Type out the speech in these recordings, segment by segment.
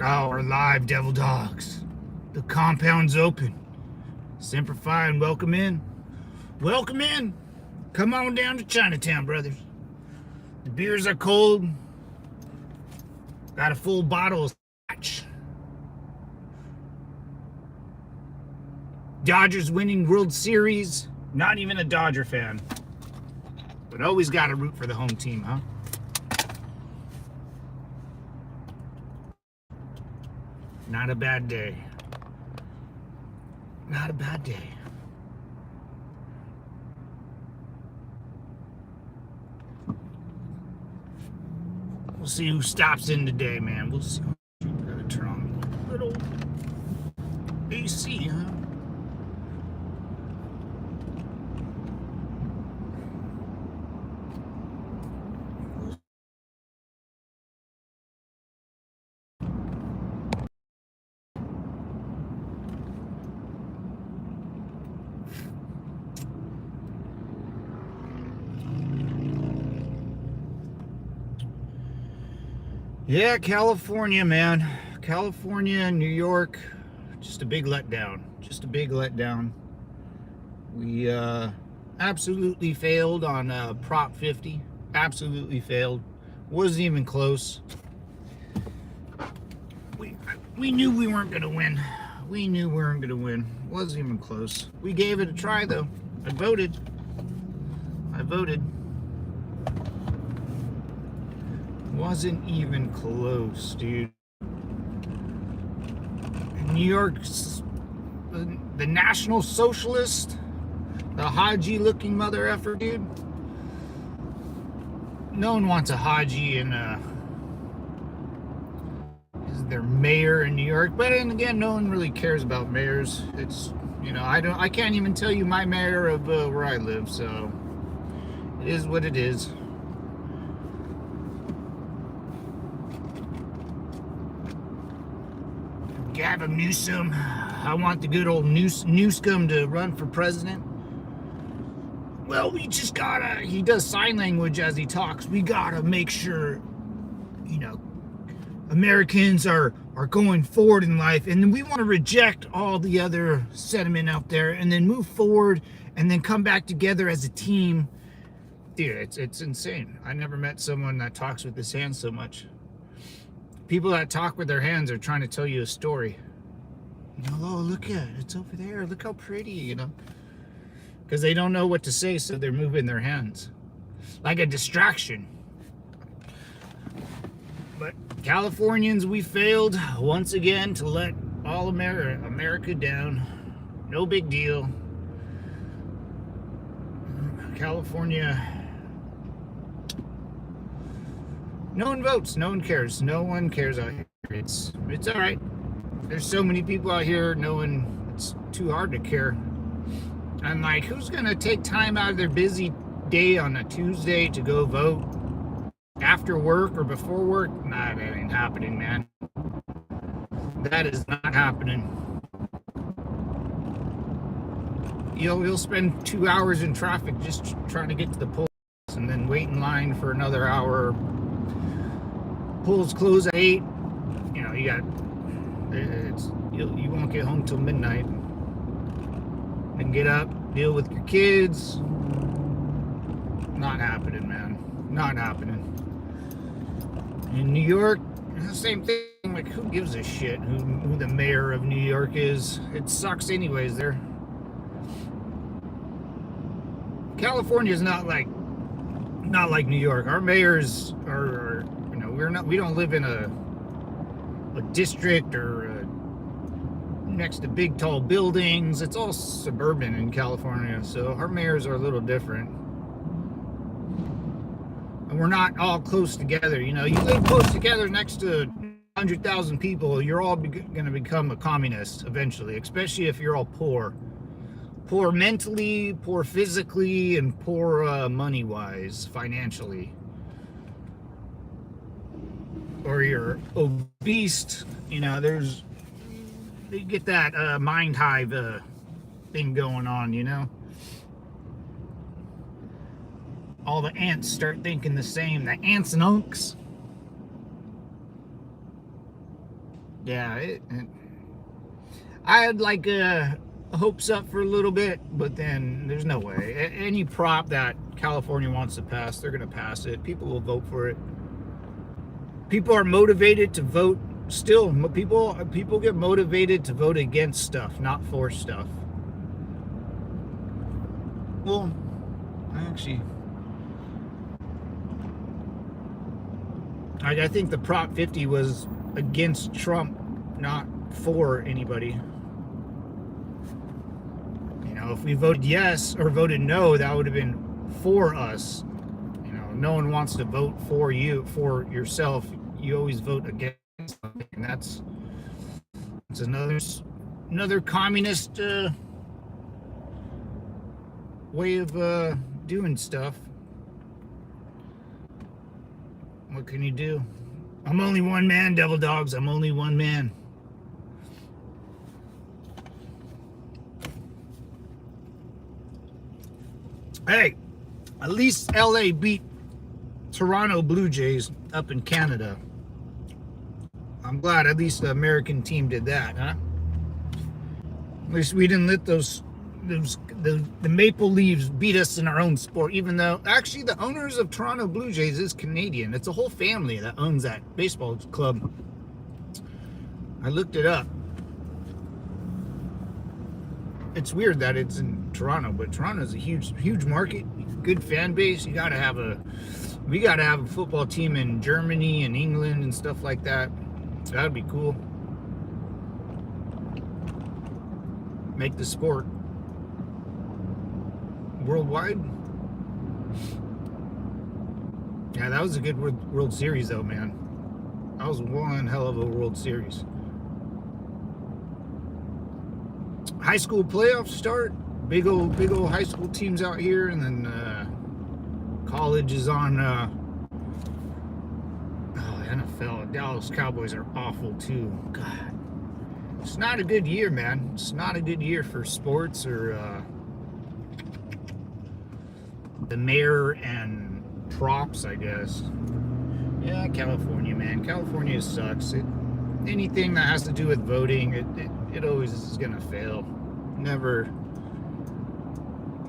Oh, we're live, devil dogs. The compound's open. Semper Fi and welcome in. Welcome in. Come on down to Chinatown, brothers. The beers are cold. Got a full bottle of scotch. Dodgers winning World Series. Not even a Dodger fan. But always got to root for the home team, huh? Not a bad day. Not a bad day. We'll see who stops in today, man. We'll see. Gotta turn on a little AC, huh? Yeah, California, man. California, New York, just a big letdown. Just a big letdown. We absolutely failed on Prop 50. Absolutely failed. Wasn't even close. We knew we weren't going to win. We knew we weren't going to win. Wasn't even close. We gave it a try, though. I voted. Wasn't even close, dude. New York's the National Socialist, the Haji looking mother effer, dude. No one wants a Haji in is their mayor in New York. But then again, no one really cares about mayors. It's, you know, I can't even tell you my mayor of where I live, so it is what it is. Gavin Newsom. I want the good old Newsom to run for president. Well, we just gotta, he does sign language as he talks. We gotta make sure, you know, Americans are going forward in life, and then we want to reject all the other sentiment out there and then move forward and then come back together as a team. Dude, it's insane. I never met someone that talks with his hands so much. People that talk with their hands are trying to tell you a story. You know, oh, look at it. It's over there. Look how pretty, you know. Because they don't know what to say, so they're moving their hands. Like a distraction. But Californians, we failed once again to let all America down. No big deal. California... No one votes. No one cares. No one cares out here. It's all right. There's so many people out here. It's too hard to care. I'm like, who's gonna take time out of their busy day on a Tuesday to go vote after work or before work? Nah, that ain't happening, man. That is not happening. You'll spend 2 hours in traffic just trying to get to the polls and then wait in line for another hour. Polls close at 8. You know, you won't get home till midnight. Then get up, deal with your kids. Not happening, man. Not happening. In New York, the same thing. Like, who gives a shit who the mayor of New York is? It sucks anyways there. California is not like New York. Our mayors are we don't live in a district or next to big tall buildings. It's all suburban in California, so our mayors are a little different, and we're not all close together. You know, you live close together next to 100,000 people, you're all going to become a communist eventually, especially if you're all poor mentally, poor physically, and poor money wise, financially. Or you're obese, you know, you get that mind hive thing going on, you know. All the ants start thinking the same, the ants and unks. Yeah, I had like hopes up for a little bit, but then there's no way. Any prop that California wants to pass, they're going to pass it. People will vote for it. People are motivated to vote still. People get motivated to vote against stuff, not for stuff. Well, actually, I think the Prop 50 was against Trump, not for anybody. You know, if we voted yes or voted no, that would have been for us. You know, no one wants to vote for you, for yourself. You always vote against something, and that's another communist way of doing stuff. What can you do? I'm only one man, devil dogs. I'm only one man. Hey, at least LA beat Toronto Blue Jays up in Canada. I'm glad at least the American team did that, huh? At least we didn't let the Maple Leafs beat us in our own sport, even though actually the owners of Toronto Blue Jays is Canadian. It's a whole family that owns that baseball club. I looked it up. It's weird that it's in Toronto, but Toronto is a huge market, good fan base. We gotta have a football team in Germany and England and stuff like that. That'd be cool. Make the sport worldwide. Yeah, that was a good World Series though, man. That was one hell of a World Series. High school playoffs start. Big old high school teams out here, and then college is on NFL. Dallas Cowboys are awful too. God. It's not a good year, man. It's not a good year for sports or the mayor and props, I guess. Yeah, California, man. California sucks. Anything that has to do with voting, it always is gonna fail. Never.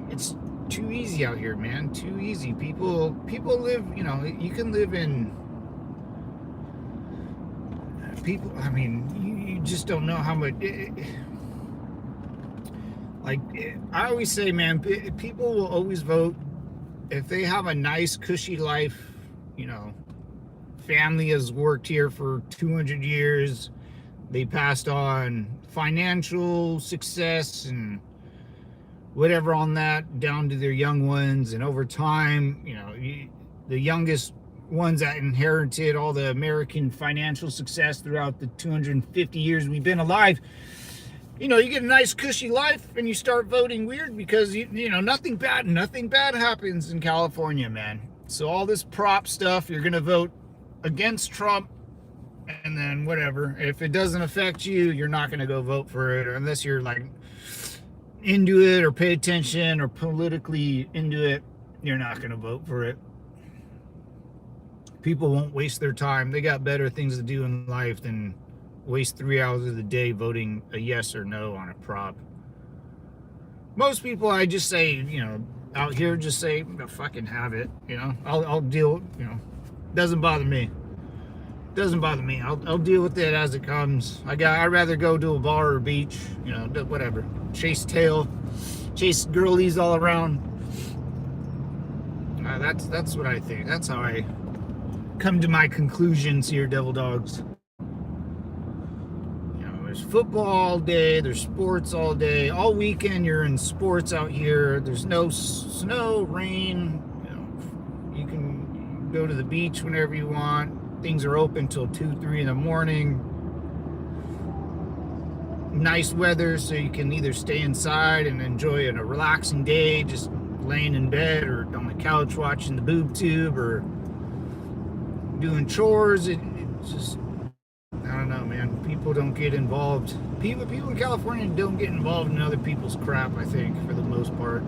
It's too easy out here, man. Too easy. People live. You know, you can live in. People. I mean, you just don't know how much. I always say, man, people will always vote if they have a nice, cushy life. You know, family has worked here for 200 years. They passed on financial success and whatever on that down to their young ones, and over time, you know, the youngest ones that inherited all the American financial success throughout the 250 years we've been alive. You know, you get a nice cushy life and you start voting weird because you know nothing bad happens in California, man. So all this prop stuff, you're gonna vote against Trump, and then whatever. If it doesn't affect you, you're not gonna go vote for it, or unless you're like into it or pay attention or politically into it, you're not gonna vote for it. People won't waste their time. They got better things to do in life than waste 3 hours of the day voting a yes or no on a prop. Most people, I just say, you know, out here, just say, fucking have it. You know, I'll deal. You know, doesn't bother me. Doesn't bother me. I'll deal with it as it comes. I'd rather go to a bar or beach. You know, whatever. Chase girlies all around. That's what I think. That's how I come to my conclusions here, devil dogs. There's football all day, there's sports all day, all weekend you're in sports out here. There's no snow, rain, you know, you can go to the beach whenever you want. Things are open till 2-3 in the morning. Nice weather, so you can either stay inside and enjoy a relaxing day, just laying in bed or on the couch watching the boob tube or doing chores. It's just, I don't know, man. People don't get involved. People in California don't get involved in other people's crap, I think, for the most part.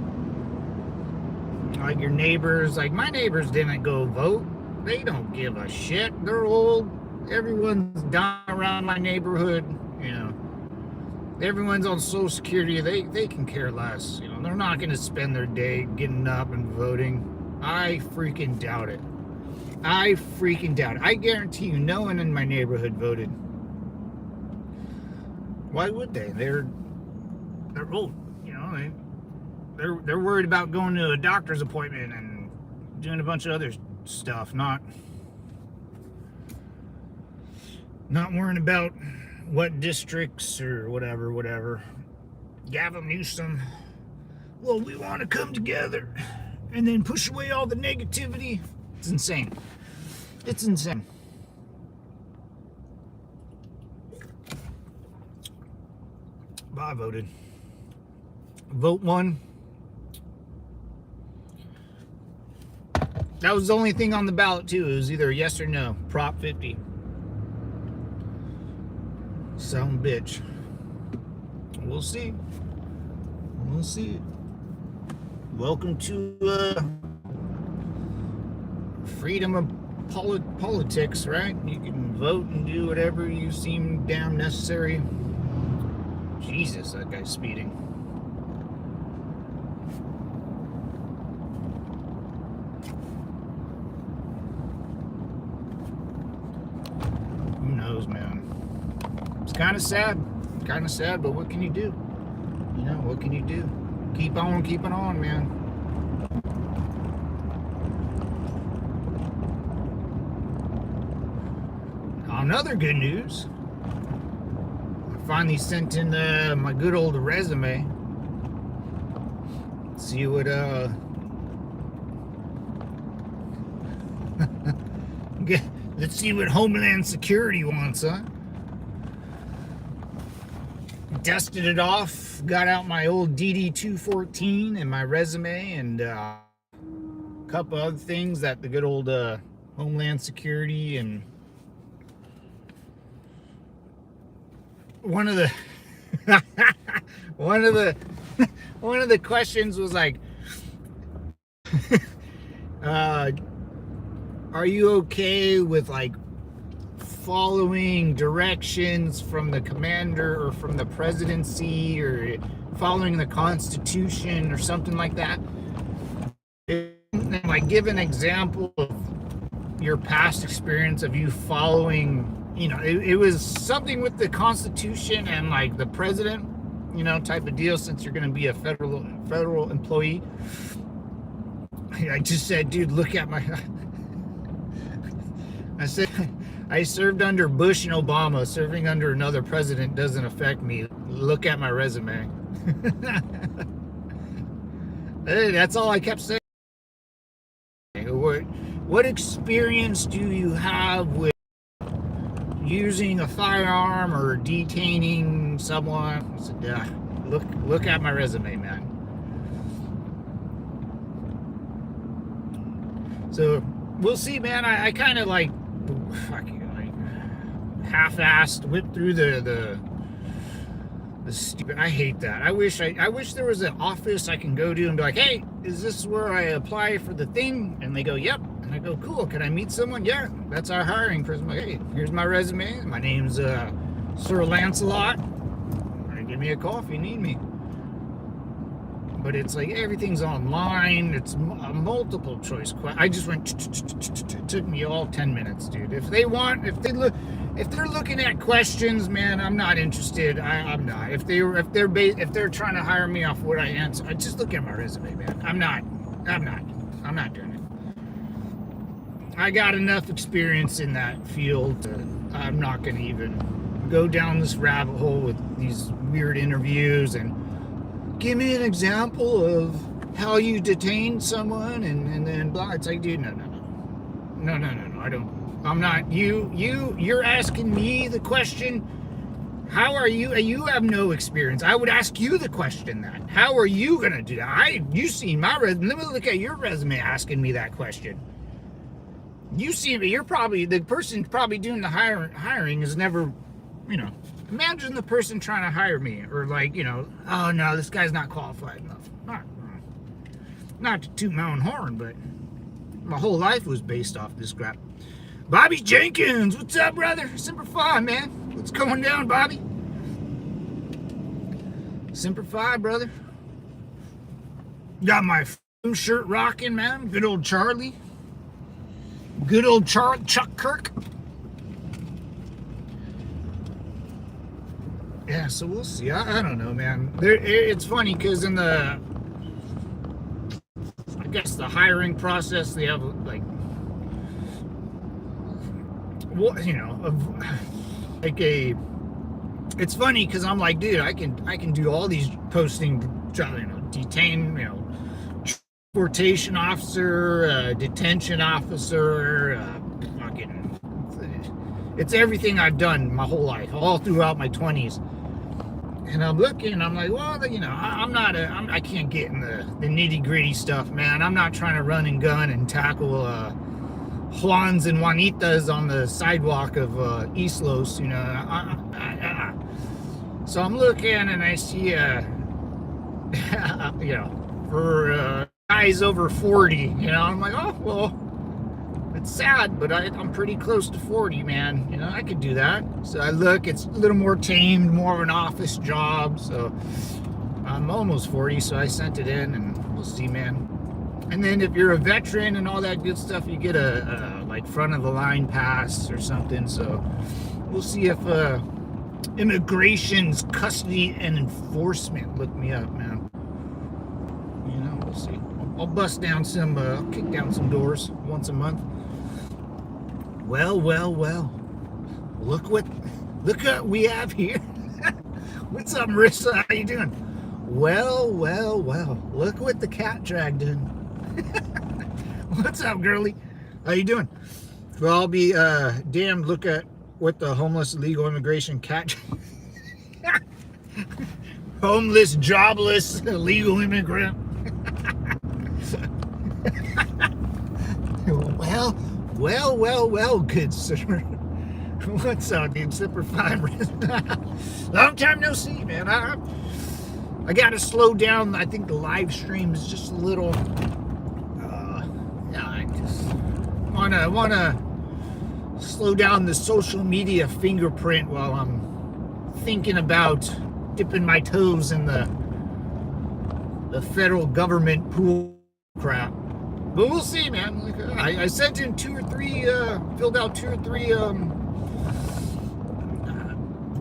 Like your neighbors, like my neighbors didn't go vote. They don't give a shit. They're old. Everyone's dying around my neighborhood, you know. Everyone's on Social Security. They can care less. You know, they're not going to spend their day getting up and voting. I freaking doubt it. I freaking doubt it. I guarantee you, no one in my neighborhood voted. Why would they? They're old. You know, they're worried about going to a doctor's appointment and doing a bunch of other stuff, not worrying about what districts or whatever. Gavin Newsom, well, we want to come together and then push away all the negativity. It's insane. It's insane. But I voted. Vote 1. That was the only thing on the ballot, too. It was either yes or no. Prop 50. Some bitch. We'll see. We'll see. Welcome to freedom of politics, right? You can vote and do whatever you seem damn necessary. Jesus, that guy's speeding. Who knows, man? It's kind of sad, but what can you do? You know, what can you do? Keep on keeping on, man. On other good news, I finally sent in my good old resume. See what let's see what Homeland Security wants, huh? Dusted it off, got out my old DD-214 and my resume and a couple other things that the good old Homeland Security and one of the one of the questions was like, are you okay with like following directions from the commander or from the presidency or following the Constitution or something like that? And like give an example of your past experience of you following, you know, it was something with the Constitution and like the president, you know, type of deal, since you're going to be a federal employee. I just said, dude, look at my I said, I served under Bush and Obama. Serving under another president doesn't affect me. Look at my resume. Hey, that's all I kept saying. What experience do you have with using a firearm or detaining someone? I said, yeah, look at my resume, man. So we'll see, man. I kind of like half-assed whipped through the stupid. I hate that. I wish there was an office I can go to and be like, hey, is this where I apply for the thing? And they go, yep. And I go, cool. Can I meet someone? Yeah, that's our hiring person. Like, hey, here's my resume. My name's Sir Lancelot. Give me a call if you need me. But it's like everything's online. It's a multiple choice question. I just went. It took me all 10 minutes, dude. If they're looking at questions, man, I'm not interested. I'm not. If they're trying to hire me off what I answer, I just look at my resume, man. I'm not doing it. I got enough experience in that field. I'm not gonna even go down this rabbit hole with these weird interviews and. Give me an example of how you detained someone and then blah. It's like, dude, no. I don't. I'm not. You're asking me the question. How are you? You have no experience. I would ask you the question then. How are you gonna do that? You seen my resume. Let me look at your resume asking me that question. You see me. You're probably the person probably doing the hiring is never, you know. Imagine the person trying to hire me, or like, you know, oh no, this guy's not qualified enough. Not to toot my own horn, but my whole life was based off this crap. Bobby Jenkins, what's up, brother? Semper Fi, man. What's going down, Bobby? Semper Fi, brother. Got my shirt rocking, man. Good old Charlie. Good old Chuck Kirk. Yeah, so we'll see. I don't know, man. It's funny because in the, I guess the hiring process, they have like, what, you know, like a. It's funny because I'm like, dude, I can do all these posting, you know, detain, you know, transportation officer, detention officer, fucking. It's everything I've done my whole life, all throughout my 20s. And I'm looking, I'm like, well, you know, I can't get in the nitty gritty stuff, man. I'm not trying to run and gun and tackle Juans and Juanitas on the sidewalk of East Los, you know. So I'm looking and I see, you know, for guys over 40, you know, I'm like, oh, well, it's sad, but I'm pretty close to 40, man. You know, I could do that. So I look, it's a little more tamed, more of an office job. So I'm almost 40, so I sent it in and we'll see, man. And then if you're a veteran and all that good stuff, you get a like front of the line pass or something. So we'll see if immigration's custody and enforcement look me up, man. You know, we'll see. I'll bust down some, I'll kick down some doors once a month. Well. Look what we have here. What's up, Marissa? How you doing? Well. Look what the cat dragged in. What's up, girly? How you doing? Well, I'll be damned. Look at what the homeless illegal immigration cat. Homeless, jobless, illegal immigrant. Well, good sir. What's up, dude? Semper Fi. Long time no see, man. I gotta slow down. I think the live stream is just a little. Yeah, I just wanna slow down the social media fingerprint while I'm thinking about dipping my toes in the federal government pool crap. But we'll see, man. Like, I sent in filled out two or three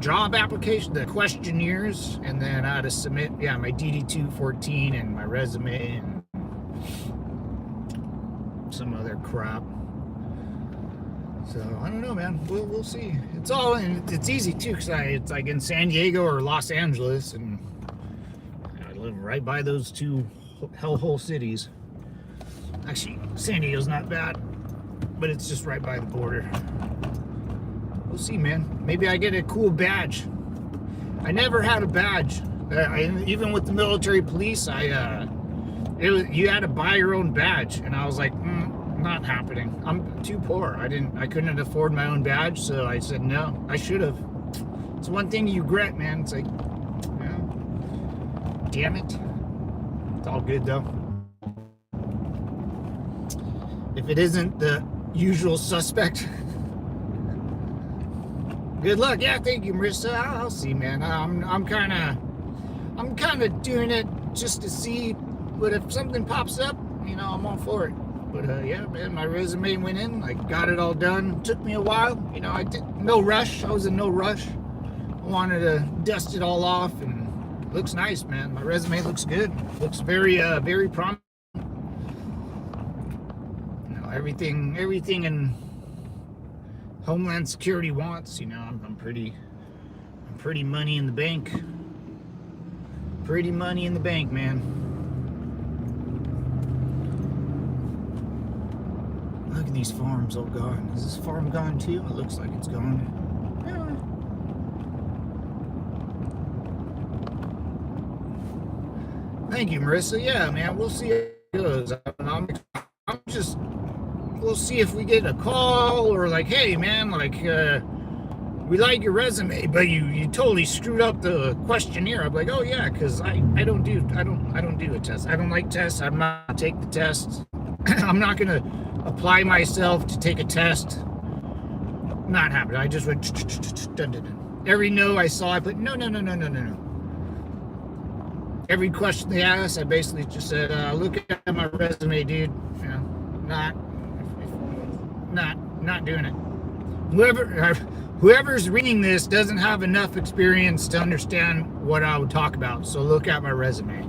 job application, the questionnaires, and then I had to submit, my DD-214 and my resume and some other crap. So I don't know, man. We'll see. It's easy too, because it's like in San Diego or Los Angeles, and I live right by those two hellhole cities. Actually, San Diego's not bad, but it's just right by the border. We'll see, man. Maybe I get a cool badge. I never had a badge. Even with the military police, you had to buy your own badge, and I was like, not happening. I'm too poor. I couldn't afford my own badge, so I said no. I should have. It's one thing you regret, man. It's like, damn it. It's all good though. If it isn't the usual suspect. Good luck. Yeah, thank you, Marissa. I'll see, man. I'm kind of doing it just to see, but if something pops up, you know, I'm all for it. But yeah, man, my resume went in. I got it all done. Took me a while. You know, no rush. I was in no rush. I wanted to dust it all off, and it looks nice, man. My resume looks good. Looks very promising. Everything in Homeland Security wants, you know, I'm pretty money in the bank. Pretty money in the bank, man. Look at these farms all gone. Is this farm gone too? It looks like it's gone. Yeah. Thank you, Marissa. Yeah, man, we'll see how it goes. We'll see if we get a call or like, hey man, like we like your resume, but you totally screwed up the questionnaire. I'm like, oh yeah, because I don't do a test. I don't like tests. I'm not take the test. I'm not gonna apply myself to take a test Not happening. I just went dun, dun, dun. Every no I saw, I put no. Every question they asked, I basically just said, look at my resume, dude. You know, not doing it. Whoever's reading this doesn't have enough experience to understand what I would talk about. So look at my resume.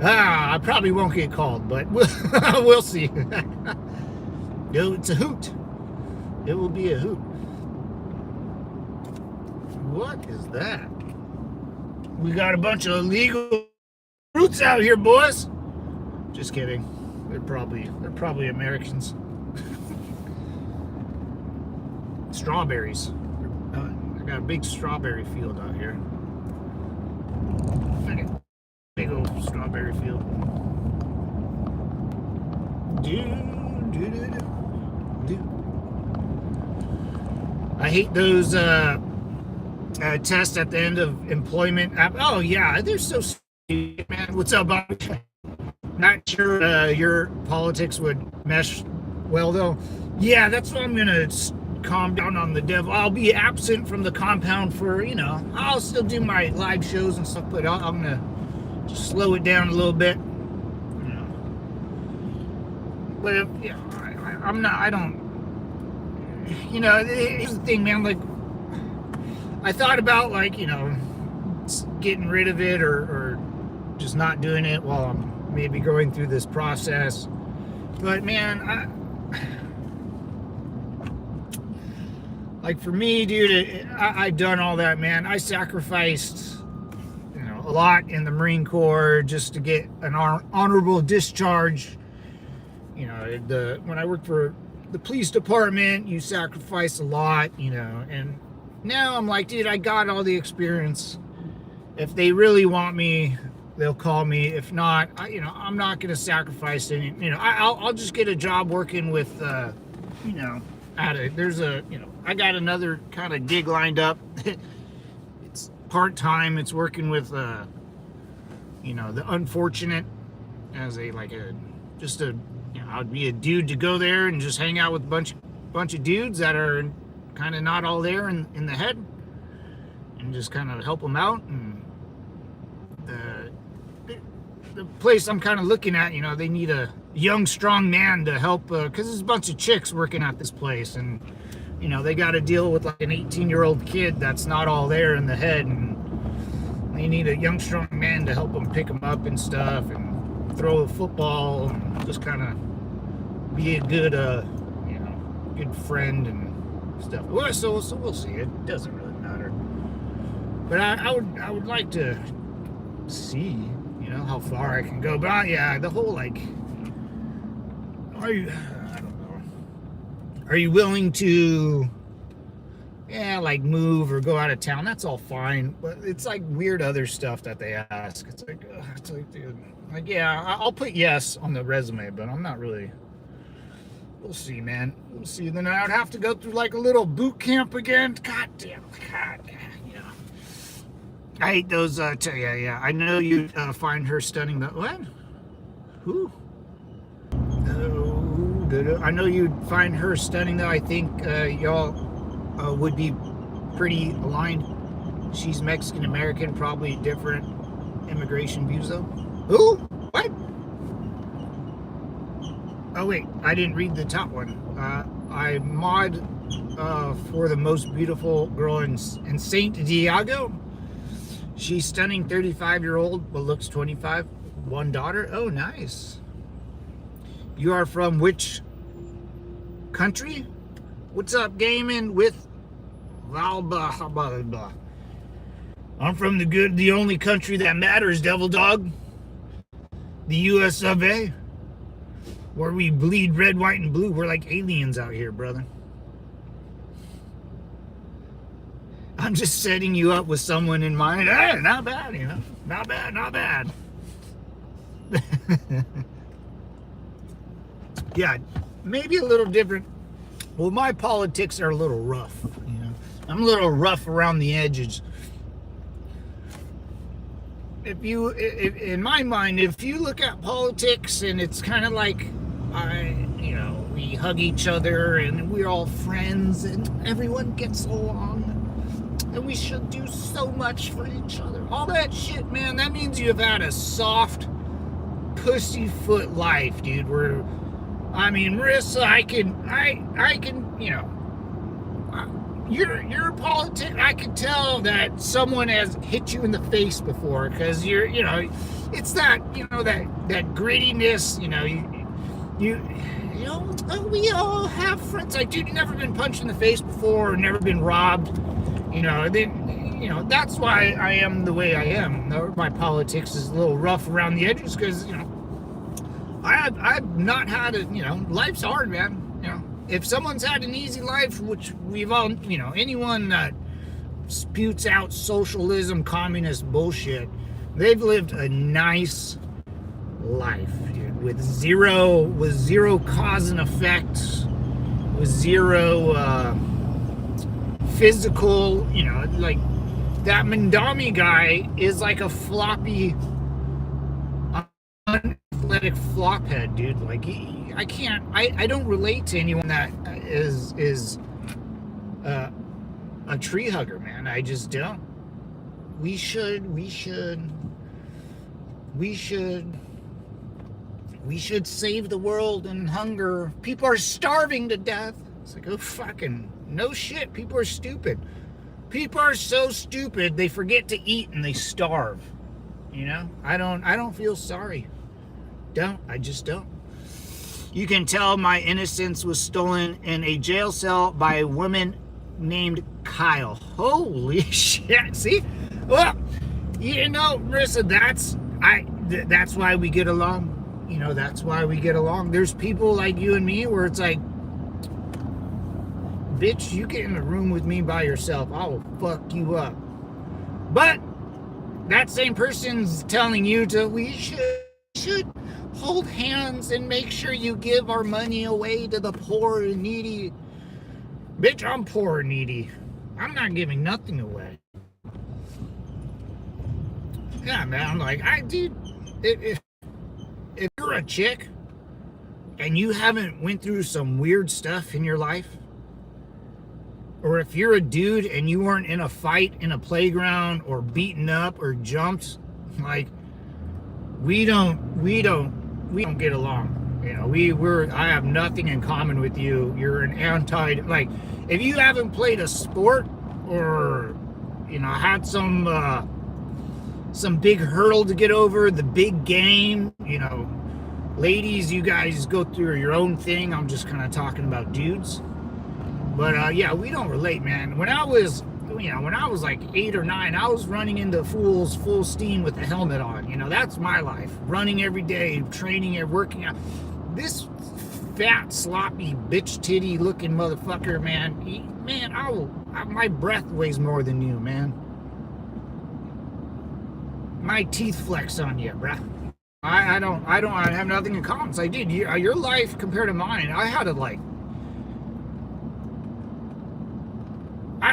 I probably won't get called, but we'll see. No, it's a hoot. It will be a hoot. What is that? We got a bunch of illegal fruits out here, boys. Just kidding. They're probably Americans. Strawberries. I got a big strawberry field out here. Big old strawberry field. I hate those tests at the end of employment. Oh yeah, they're so stupid, man. What's up, Bob? Not sure your politics would mesh well though. Yeah, that's what I'm gonna calm down on the devil. I'll be absent from the compound for, you know, I'll still do my live shows and stuff, but I'm gonna just slow it down a little bit. You know. But if, you know, I don't, you know, here's the thing, man, like, I thought about, like, you know, getting rid of it or just not doing it while I'm maybe going through this process. But, man, like, for me, dude, I've done all that, man. I sacrificed, you know, a lot in the Marine Corps just to get an honorable discharge. You know, when I worked for the police department, you sacrifice a lot, you know, and now I'm like, dude, I got all the experience. If they really want me, they'll call me. If not, you know, I'm not going to sacrifice any, you know, I'll just get a job working with, you know, there's a, you know, I got another kind of gig lined up. It's part-time. It's working with, you know, the unfortunate as just a, you know, I'd be a dude to go there and just hang out with a bunch of dudes that are kind of not all there in the head, and just kind of help them out. And the place I'm kind of looking at, you know, they need a young, strong man to help, because there's a bunch of chicks working at this place, and, you know, they got to deal with like an 18-year-old kid that's not all there in the head, and they need a young, strong man to help them pick them up and stuff, and throw a football, and just kind of be a good, you know, good friend and stuff. Well, so we'll see. It doesn't really matter. But I would like to see, you know, how far I can go. But yeah, the whole, like, I don't know. Are you willing to, yeah, like, move or go out of town? That's all fine. But it's like weird other stuff that they ask. It's like, dude, like, yeah, I'll put yes on the resume, but I'm not really. We'll see, man. We'll see. Then I would have to go through like a little boot camp again. God damn. You know. I hate those. Yeah. I know you find her stunning. What? Who? I know you'd find her stunning, though. I think y'all would be pretty aligned. She's Mexican American, probably different immigration views, though. Who? What? Oh wait, I didn't read the top one. I mod for the most beautiful girl in Saint Diego. She's stunning, 35-year-old, but looks 25. One daughter. Oh, nice. You are from which country? What's up, gaming with Valba? I'm from the only country that matters, Devil Dog. The US of A. Where we bleed red, white, and blue. We're like aliens out here, brother. I'm just setting you up with someone in mind. Hey, not bad, you know. Not bad. Yeah, maybe a little different. Well, my politics are a little rough, you know. I'm a little rough around the edges. In my mind, if you look at politics and it's kind of like, you know, we hug each other and we're all friends and everyone gets along. And we should do so much for each other. All that shit, man, that means you've had a soft, pussyfoot life, dude. Where, I mean, Marissa, I can, you know, you're a politician. I can tell that someone has hit you in the face before, because you're, you know, it's that, you know, that grittiness, you know, you know, we all have friends. Like, dude, you've never been punched in the face before, or never been robbed, you know. Then, you know, that's why I am the way I am. My politics is a little rough around the edges, because, you know, I've not had a, you know, life's hard, man. You know, if someone's had an easy life, which we've all, you know, anyone that spouts out socialism, communist bullshit, they've lived a nice life, dude, with zero cause and effect, with zero physical, you know, like that Mandami guy is like a floppy, unathletic flophead, dude. Like, I don't relate to anyone that is a tree hugger, man. I just don't. We should save the world and hunger. People are starving to death. It's like, oh, fucking no shit. People are stupid. People are so stupid they forget to eat and they starve. You know? I don't feel sorry. I just don't. You can tell my innocence was stolen in a jail cell by a woman named Kyle. Holy shit. See? Well, you know, Marissa, that's why we get along. You know, that's why we get along. There's people like you and me where it's like, bitch, you get in the room with me by yourself, I will fuck you up. But that same person's telling you we should hold hands and make sure you give our money away to the poor and needy. Bitch, I'm poor and needy. I'm not giving nothing away. Yeah, man, I'm like, dude, if you're a chick and you haven't went through some weird stuff in your life, or if you're a dude and you weren't in a fight in a playground or beaten up or jumped, like, we don't get along. You know, I have nothing in common with you. You're an like, if you haven't played a sport or, you know, had some big hurdle to get over, the big game, you know, ladies, you guys go through your own thing. I'm just kind of talking about dudes. But yeah, we don't relate, man. When I was like 8 or 9, I was running into fools full steam with a helmet on. You know, that's my life. Running every day, training and working out. This fat, sloppy, bitch titty looking motherfucker, man. My breath weighs more than you, man. My teeth flex on you, bruh. I have nothing in common. It's like, dude, your life compared to mine, I had to like,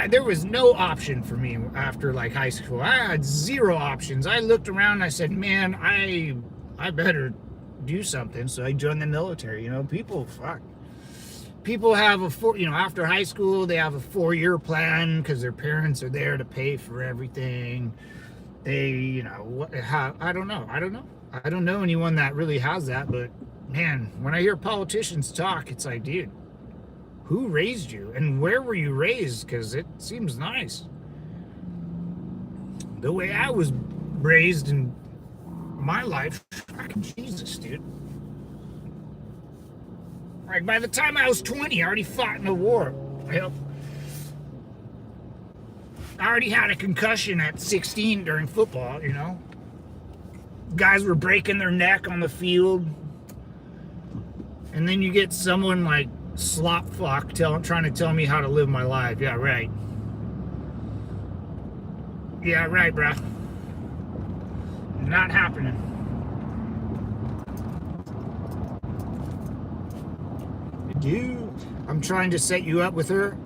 there was no option for me after like high school. I had zero options. I looked around and I said, man, I better do something. So I joined the military. You know, people have after high school, they have a 4-year plan because their parents are there to pay for everything. They, you know, I don't know. I don't know anyone that really has that, but man, when I hear politicians talk, it's like, dude, who raised you and where were you raised? Because it seems nice. The way I was raised in my life, fucking Jesus, dude. Like, by the time I was 20, I already fought in the war. Hell, I already had a concussion at 16 during football, you know. Guys were breaking their neck on the field. And then you get someone like slop fuck trying to tell me how to live my life. Yeah, right. Yeah, right, bro. Not happening. Dude, I'm trying to set you up with her.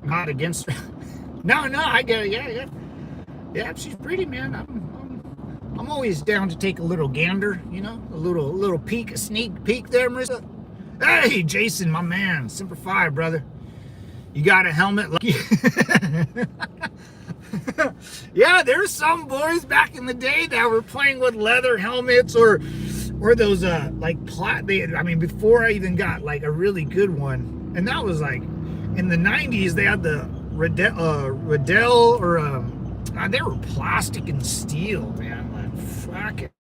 Not against her. No, I get it. Yeah. Yeah, she's pretty, man. I'm always down to take a little gander, you know, a little peek, a sneak peek there, Marissa. Hey, Jason, my man, Semper Fi, brother. You got a helmet? Yeah, there's some boys back in the day that were playing with leather helmets or those like I mean, before I even got like a really good one, and that was like in the 90s. They had the Riddell or they were plastic and steel, man. Like fucking.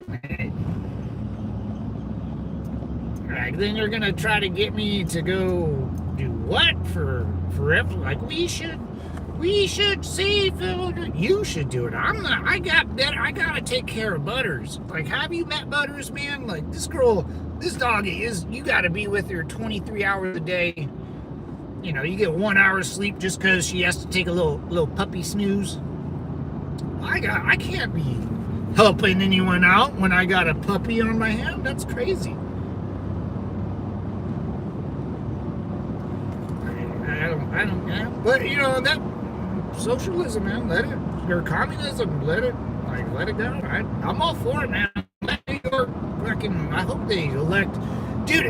Like, then you're gonna try to get me to go do what for forever? Like we should see you should do it. I'm not. I gotta take care of Butters. Like, have you met Butters, man? Like this doggy is. You gotta be with her 23 hours a day. You know, you get 1 hour sleep just because she has to take a little puppy snooze. I can't be helping anyone out when I got a puppy on my hand. That's crazy. I don't, yeah. But you know that socialism, man. Let it, or communism, let it go. I'm all for it, man. Let New York fucking. I hope they elect, dude.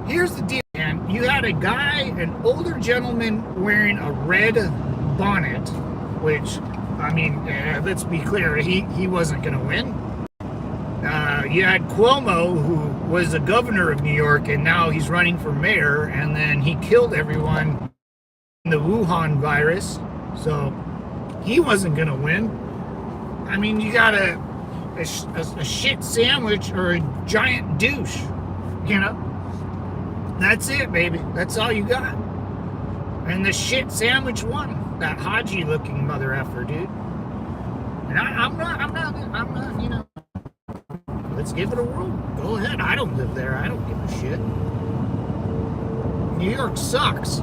Here's the deal, man. You had a guy, an older gentleman, wearing a red bonnet, which, I mean, let's be clear, he wasn't gonna win. You had Cuomo, who was the governor of New York, and now he's running for mayor, and then he killed everyone in the Wuhan virus, so he wasn't going to win. I mean, you got a shit sandwich or a giant douche, you know? That's it, baby. That's all you got. And the shit sandwich won. That Haji-looking mother effer, dude. And I'm not, you know. Let's give it a whirl. Go ahead. I don't live there. I don't give a shit. New York sucks.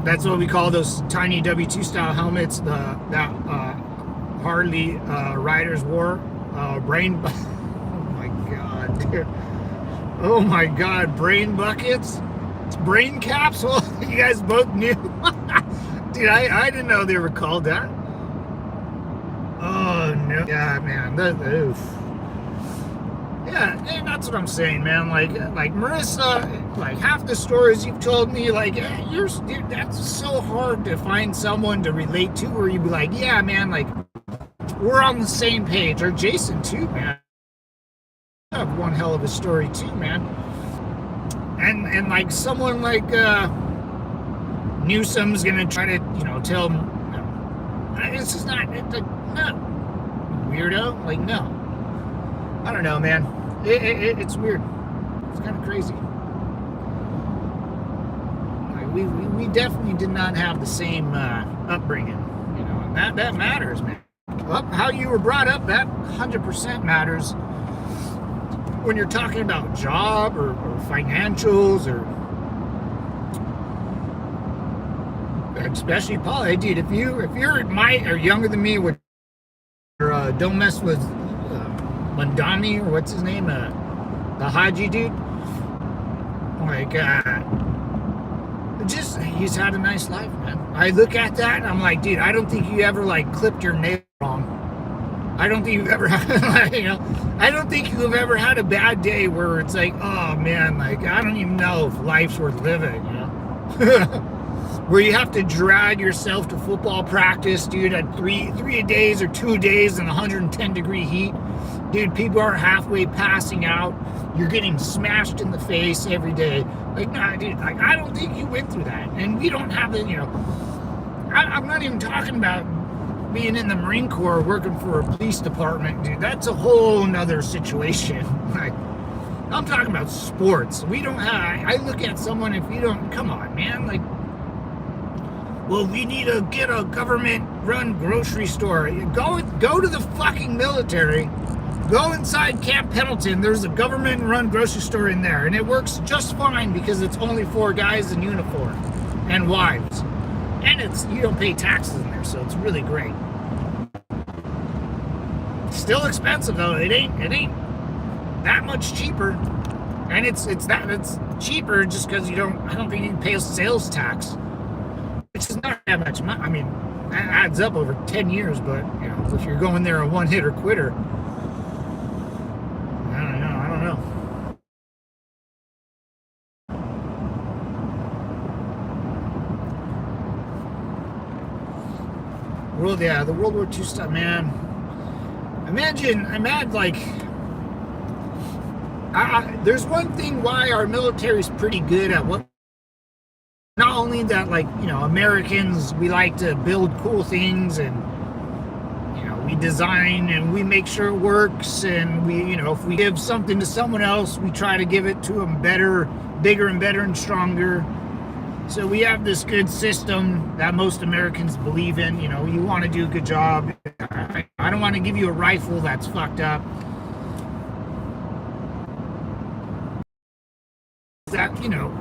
That's what we call those tiny W2 style helmets that Harley riders wore. Oh my god, dude. Oh my god, brain buckets. It's brain caps. Well, you guys both knew. Dude, I didn't know they were called that. Oh no, yeah, man, oof. Yeah, and that's what I'm saying, man. Like Marissa, like half the stories you've told me, like dude, that's so hard to find someone to relate to, where you'd be like, yeah, man, like we're on the same page. Or Jason too, man. I have one hell of a story too, man. And like someone like Newsom's gonna try to, you know, tell him, no, it's just not. No, weirdo. Like, no. I don't know, man. It's weird. It's kind of crazy. Like, we definitely did not have the same upbringing, you know, and that matters, man. How you were brought up, that 100% matters when you're talking about job or financials or especially Paul. Hey, dude, if you're my or younger than me, with don't mess with Mandami, or what's his name, the Haji dude. Like, just he's had a nice life, man. I look at that and I'm like, dude, I don't think you ever like clipped your nail wrong. I don't think you've ever had, you know, I don't think you've ever had a bad day where it's like, oh man, like I don't even know if life's worth living, you know. Where you have to drag yourself to football practice, dude, at three a days or 2 days in 110 degree heat. Dude, people are halfway passing out. You're getting smashed in the face every day. Like, nah, dude, like, I don't think you went through that. And we don't have it, you know. I'm not even talking about being in the Marine Corps working for a police department, dude. That's a whole nother situation. Like, I'm talking about sports. We don't have, I look at someone, if you don't, come on, man, like, well, we need to get a government-run grocery store. Go to the fucking military. Go inside Camp Pendleton. There's a government-run grocery store in there, and it works just fine because it's only 4 guys in uniform and wives, and you don't pay taxes in there, so it's really great. Still expensive though. It ain't that much cheaper, and it's cheaper just because I don't think you can pay a sales tax. It's not that much money. I mean, that adds up over 10 years, but you know, if you're going there a one-hitter quitter, I don't know. the World War II stuff, man. Imagine like, there's one thing why our military is pretty good at what. Not only that, like, Americans, we like to build cool things, and we design and we make sure it works, and we, if we give something to someone else, we try to give it to them better, bigger and better and stronger. So we have this good system that most Americans believe in. You want to do a good job. I don't want to give you a rifle that's fucked up. That,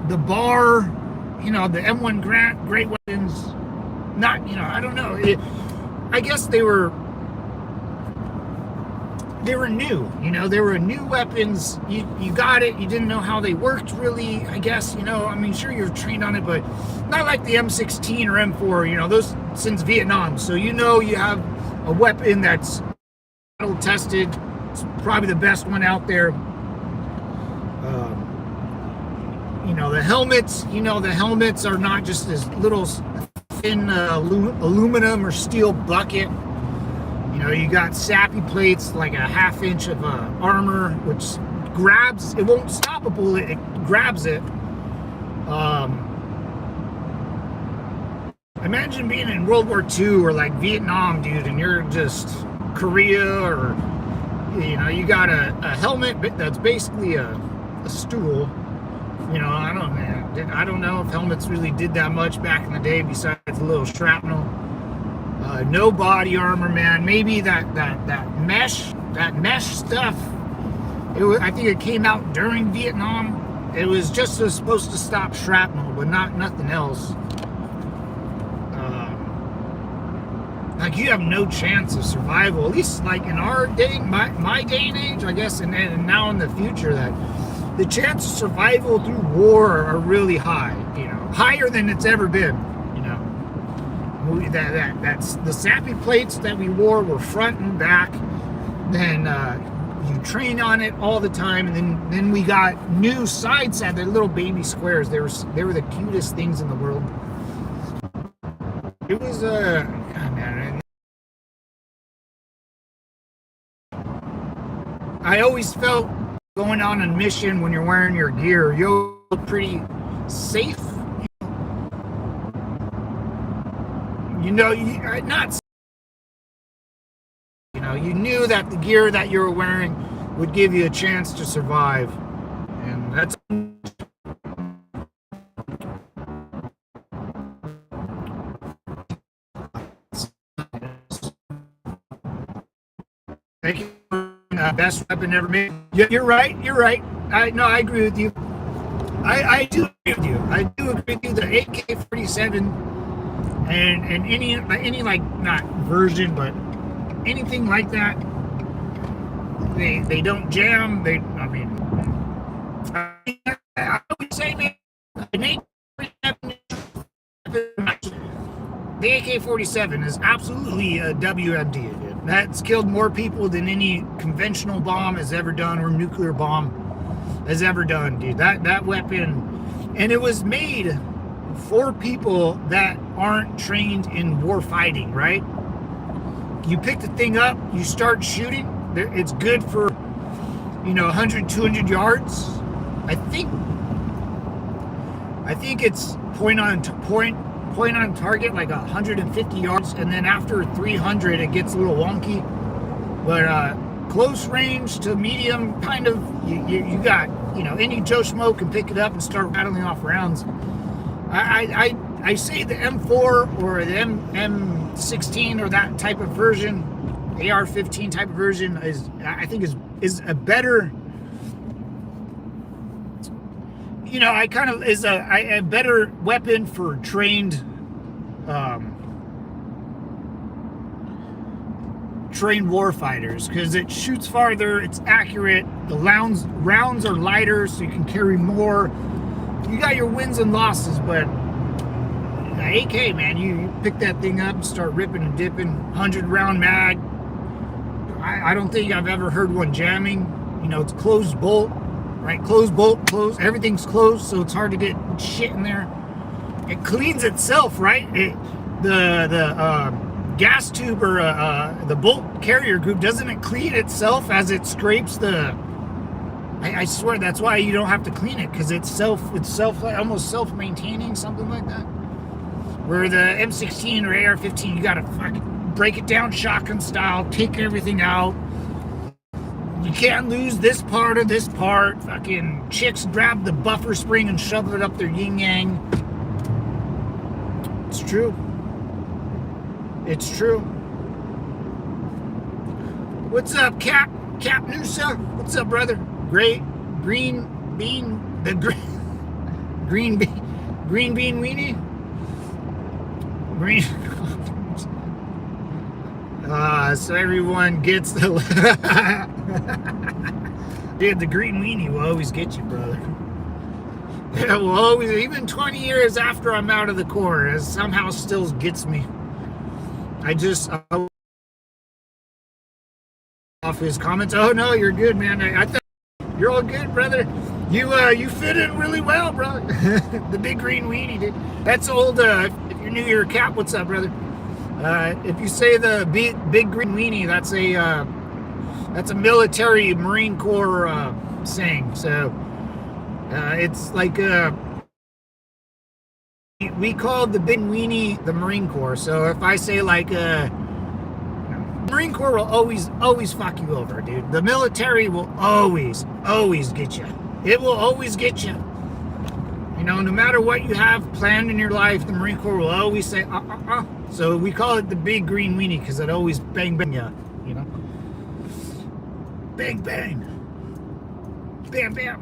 the bar, the M1 Grant, great weapons. Not, I don't know. I guess they were new. They were new weapons. You got it. You didn't know how they worked, really, I guess. Sure, you're trained on it, but not like the M16 or M4, those since Vietnam. So you have a weapon that's battle tested. It's probably the best one out there. The helmets, the helmets are not just this little thin aluminum or steel bucket. You got sappy plates, like a half inch of armor, which grabs, it won't stop a bullet, it grabs it. Imagine being in World War II or like Vietnam, dude, and you're just Korea, or, you got a helmet that's basically a stool. I don't know if helmets really did that much back in the day besides a little shrapnel. No body armor, man. Maybe that mesh stuff. I think it came out during Vietnam. It was just supposed to stop shrapnel, but nothing else. Like, you have no chance of survival. At least like in our day, my day and age, I guess, and now in the future, that the chance of survival through war are really high. Higher than it's ever been. That's the sappy plates that we wore were front and back. Then you train on it all the time, and then we got new side set. They're little baby squares. They were the cutest things in the world. It was man. I always felt going on a mission when you're wearing your gear, you're pretty safe. You knew that the gear that you were wearing would give you a chance to survive, and that's. Thank you. Best weapon ever made. Yeah, you're right. I agree with you. I do agree with you. I do agree with you. The AK-47 and any like, not version, but anything like that, they don't jam. I would say, man, the AK-47 is absolutely a WMD. That's killed more people than any conventional bomb has ever done, or nuclear bomb has ever done, dude. That weapon, and it was made for people that aren't trained in war fighting, right? You pick the thing up, you start shooting. It's good for 100, 200 yards. I think it's point on target, like 150 yards, and then after 300 it gets a little wonky. But close range to medium, kind of, you got, any Joe Schmo can pick it up and start rattling off rounds. I say the M4 or the M16 or that type of version, AR-15 type of version, is a better, is a better weapon for trained war fighters, because it shoots farther, it's accurate, the rounds are lighter, so you can carry more. You got your wins and losses, but the AK, man, you pick that thing up and start ripping and dipping. 100 round mag. I don't think I've ever heard one jamming. It's closed bolt, right? Closed bolt, closed. Everything's closed, so it's hard to get shit in there. It cleans itself, right? The gas tube or the bolt carrier group, doesn't it clean itself as it scrapes the? I swear that's why you don't have to clean it, because it's almost self-maintaining, something like that. Where the M16 or AR-15, you gotta fucking break it down shotgun style, take everything out. You can't lose this part or this part. Fucking chicks grab the buffer spring and shove it up their yin yang. It's true. It's true. What's up, Cap Noosa? What's up, brother? Great green bean weenie. Green. So everyone gets the dude. The green weenie will always get you, brother. It will always, even 20 years after I'm out of the Corps, it somehow still gets me. Off his comments. Oh no, you're good, man. I thought you're all good, brother. You fit in really well, bro. The big green weenie, dude. That's old. If you're new here, Cap, what's up, brother? If you say the big green weenie, that's a military Marine Corps saying. So it's like we called the big weenie the Marine Corps. So if I say like Marine Corps will always fuck you over, dude. The military will always get you. It will always get you. You know, no matter what you have planned in your life, the Marine Corps will always say, So we call it the big green weenie because it always bang you, you know? Bang, bang. Bam, bam.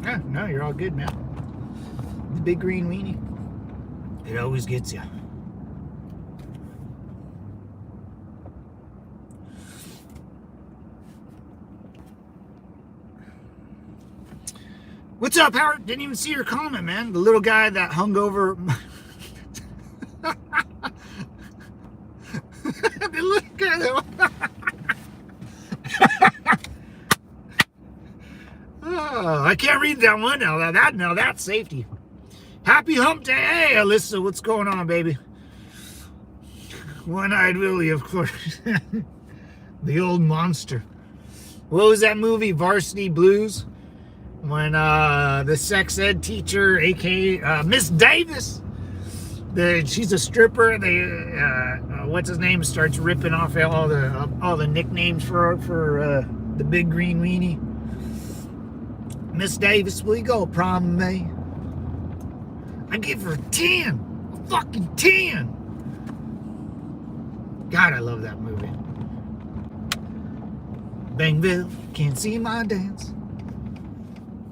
Yeah, no, you're all good, man. The big green weenie. It always gets you. What's up, Howard? Didn't even see your comment, man. The little guy that hung over. The little guy that. Oh, I can't read that one now. Now that's safety. Happy hump day. Hey, Alyssa, what's going on, baby? One-eyed Willie, of course. The old monster. What was that movie, Varsity Blues? When the sex ed teacher, aka Miss Davis, she's a stripper. What's his name, starts ripping off all the nicknames for the big green weenie. Miss Davis, will you go prom with me? I give her a 10, a fucking 10. God, I love that movie. Bangville, can't see my dance.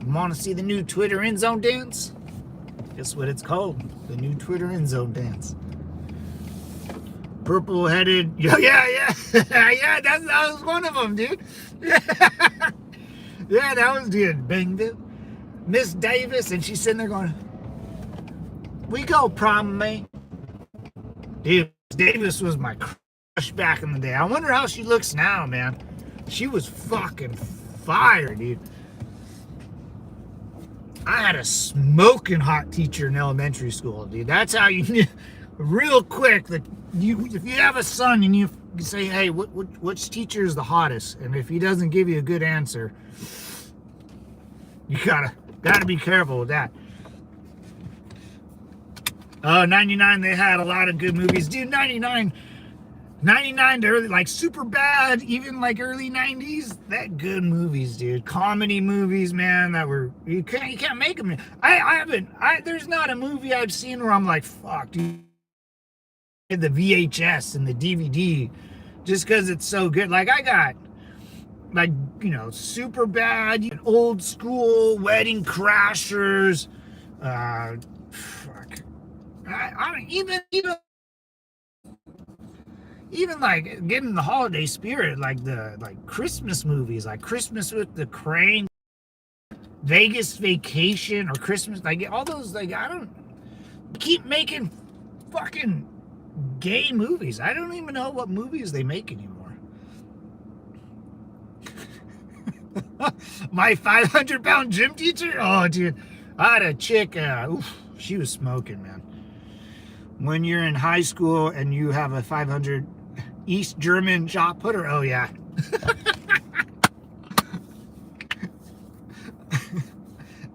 Want to see the new Twitter end zone dance? Guess what it's called? The new Twitter end zone dance. Purple-headed. Yeah. Yeah, that was one of them, dude. Yeah, that was good. Bangville. Miss Davis, and she's sitting there going, we go prom me. Dude, Miss Davis was my crush back in the day. I wonder how she looks now, man. She was fucking fire, dude. I had a smoking hot teacher in elementary school, dude. That's how you knew real quick that if you have a son and you say, hey, which teacher is the hottest? And if he doesn't give you a good answer, you gotta be careful with that. 99, they had a lot of good movies. Dude, 99 to early, like Super Bad, even like early 90s, that good movies, dude. Comedy movies, man, that were, you can't make them. There's not a movie I've seen where I'm like, fuck, dude. The VHS and the DVD, just because it's so good. Like I got, like, you know, Super Bad, Old School, Wedding Crashers, even like getting the holiday spirit, like Christmas movies, like Christmas with the Crane, Vegas Vacation, or Christmas, like all those, like I don't keep making fucking gay movies. I don't even know what movies they make anymore. My 500-pound gym teacher? Oh, dude. I had a chick, she was smoking, man. When you're in high school and you have a 500 East German shot putter, oh yeah.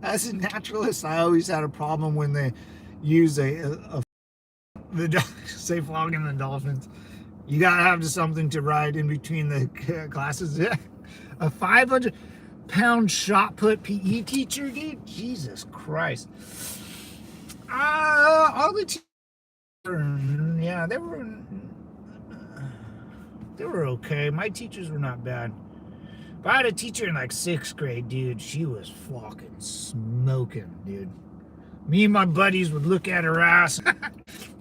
As a naturalist, I always had a problem when they use the say flogging the dolphins. You gotta have something to ride in between the classes. Yeah. A 500-pound shot put PE teacher, dude. Jesus Christ. All the teachers, yeah, they were okay. My teachers were not bad. But I had a teacher in like 6th grade, dude. She was fucking smoking, dude. Me and my buddies would look at her ass.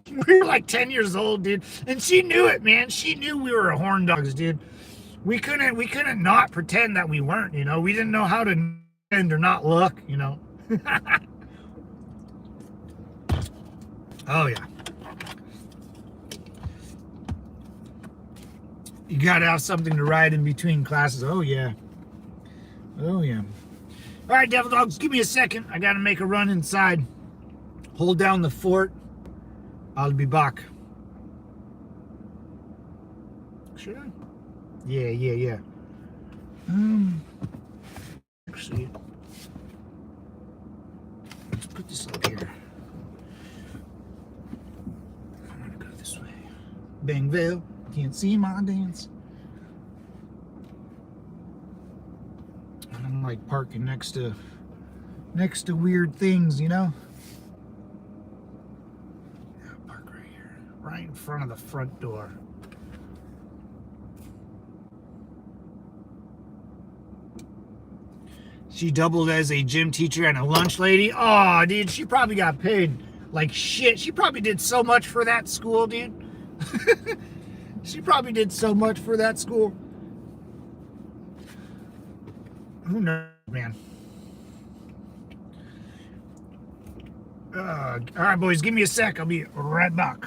We were like 10 years old, dude. And she knew it, man. She knew we were horn dogs, dude. We couldn't not pretend that we weren't, you know. We didn't know how to pretend or not look, you know. Oh yeah. You gotta have something to ride in between classes. Oh yeah. Oh yeah. All right, Devil Dogs, give me a second. I gotta make a run inside. Hold down the fort. I'll be back. Should I? Yeah. Actually, let's put this up here. I'm gonna go this way. Bangville, can't see my dance. I'm like parking next to weird things, you know. Yeah, park right here, right in front of the front door. She doubled as a gym teacher and a lunch lady. Oh, dude, she probably got paid like shit. She probably did so much for that school, dude. She probably did so much for that school. Who knows, man? All right, boys, give me a sec. I'll be right back.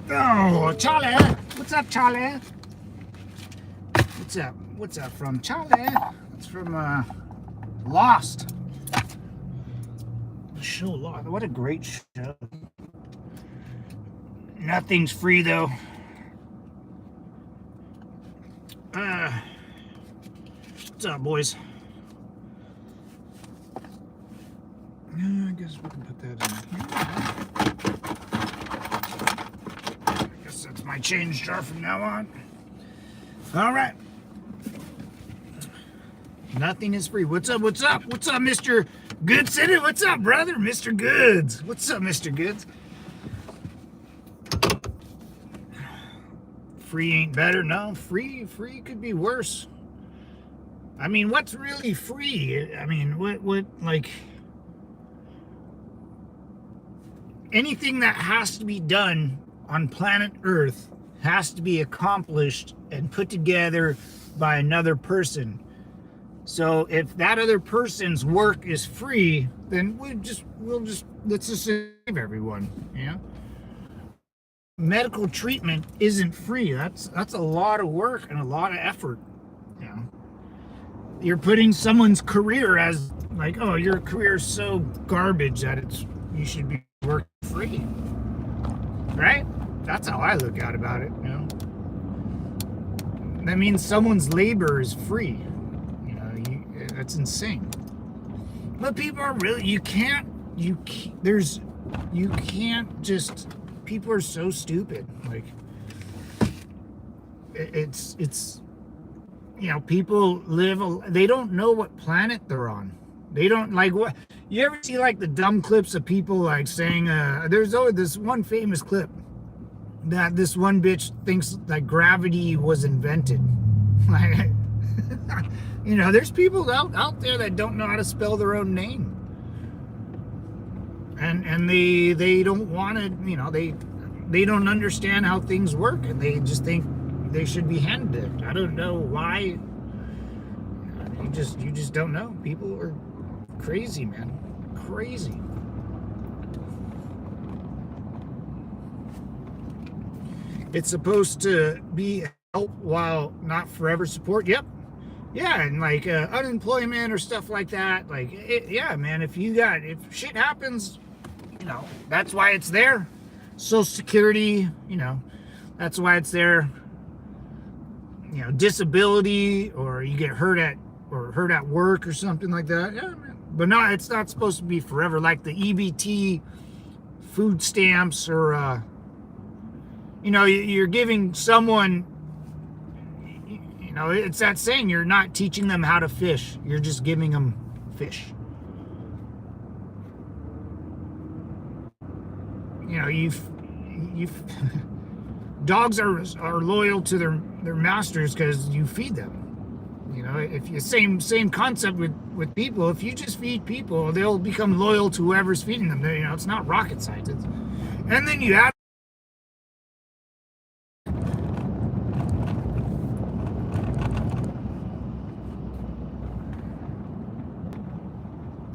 Oh, Charlie. What's up, Charlie? What's up? What's up from Charlie? It's from Lost. The show Lost. What a great show. Nothing's free though. What's up, boys? I guess we can put that in here. I guess that's my change jar from now on. All right. Nothing is free. What's up? What's up? What's up, Mr. Good City? What's up, brother? Mr. Goods. What's up, Mr. Goods? Free ain't better. No, free could be worse. I mean, what's really free? I mean, what like anything that has to be done on planet Earth has to be accomplished and put together by another person. So if that other person's work is free, then let's just save everyone, you know? Medical treatment isn't free. That's a lot of work and a lot of effort, you know? You're putting someone's career as like, oh, your career is so garbage that you should be working free, right? That's how I look at about it, you know? That means someone's labor is free. That's insane. But people are really, people are so stupid. Like, it's, you know, people they don't know what planet they're on. They don't, like, what, you ever see, like, the dumb clips of people, like, saying, there's always this one famous clip that this one bitch thinks, like, gravity was invented. Like, you know, there's people out there that don't know how to spell their own name. And they don't want to, you know, they don't understand how things work, and they just think they should be handed it. I don't know why. You just don't know. People are crazy, man. Crazy. It's supposed to be help while not forever support. Yep. Yeah, and like unemployment or stuff like that. Like, yeah, man, if shit happens, you know, that's why it's there. Social Security, you know, that's why it's there. You know, disability, or you get hurt at work or something like that. Yeah, man. But no, it's not supposed to be forever. Like the EBT, food stamps, or you know, you're giving someone. You know, it's that saying, you're not teaching them how to fish. You're just giving them fish. You know, dogs are loyal to their masters because you feed them. You know, if you same concept with people. If you just feed people, they'll become loyal to whoever's feeding them. You know, it's not rocket science. And then you add.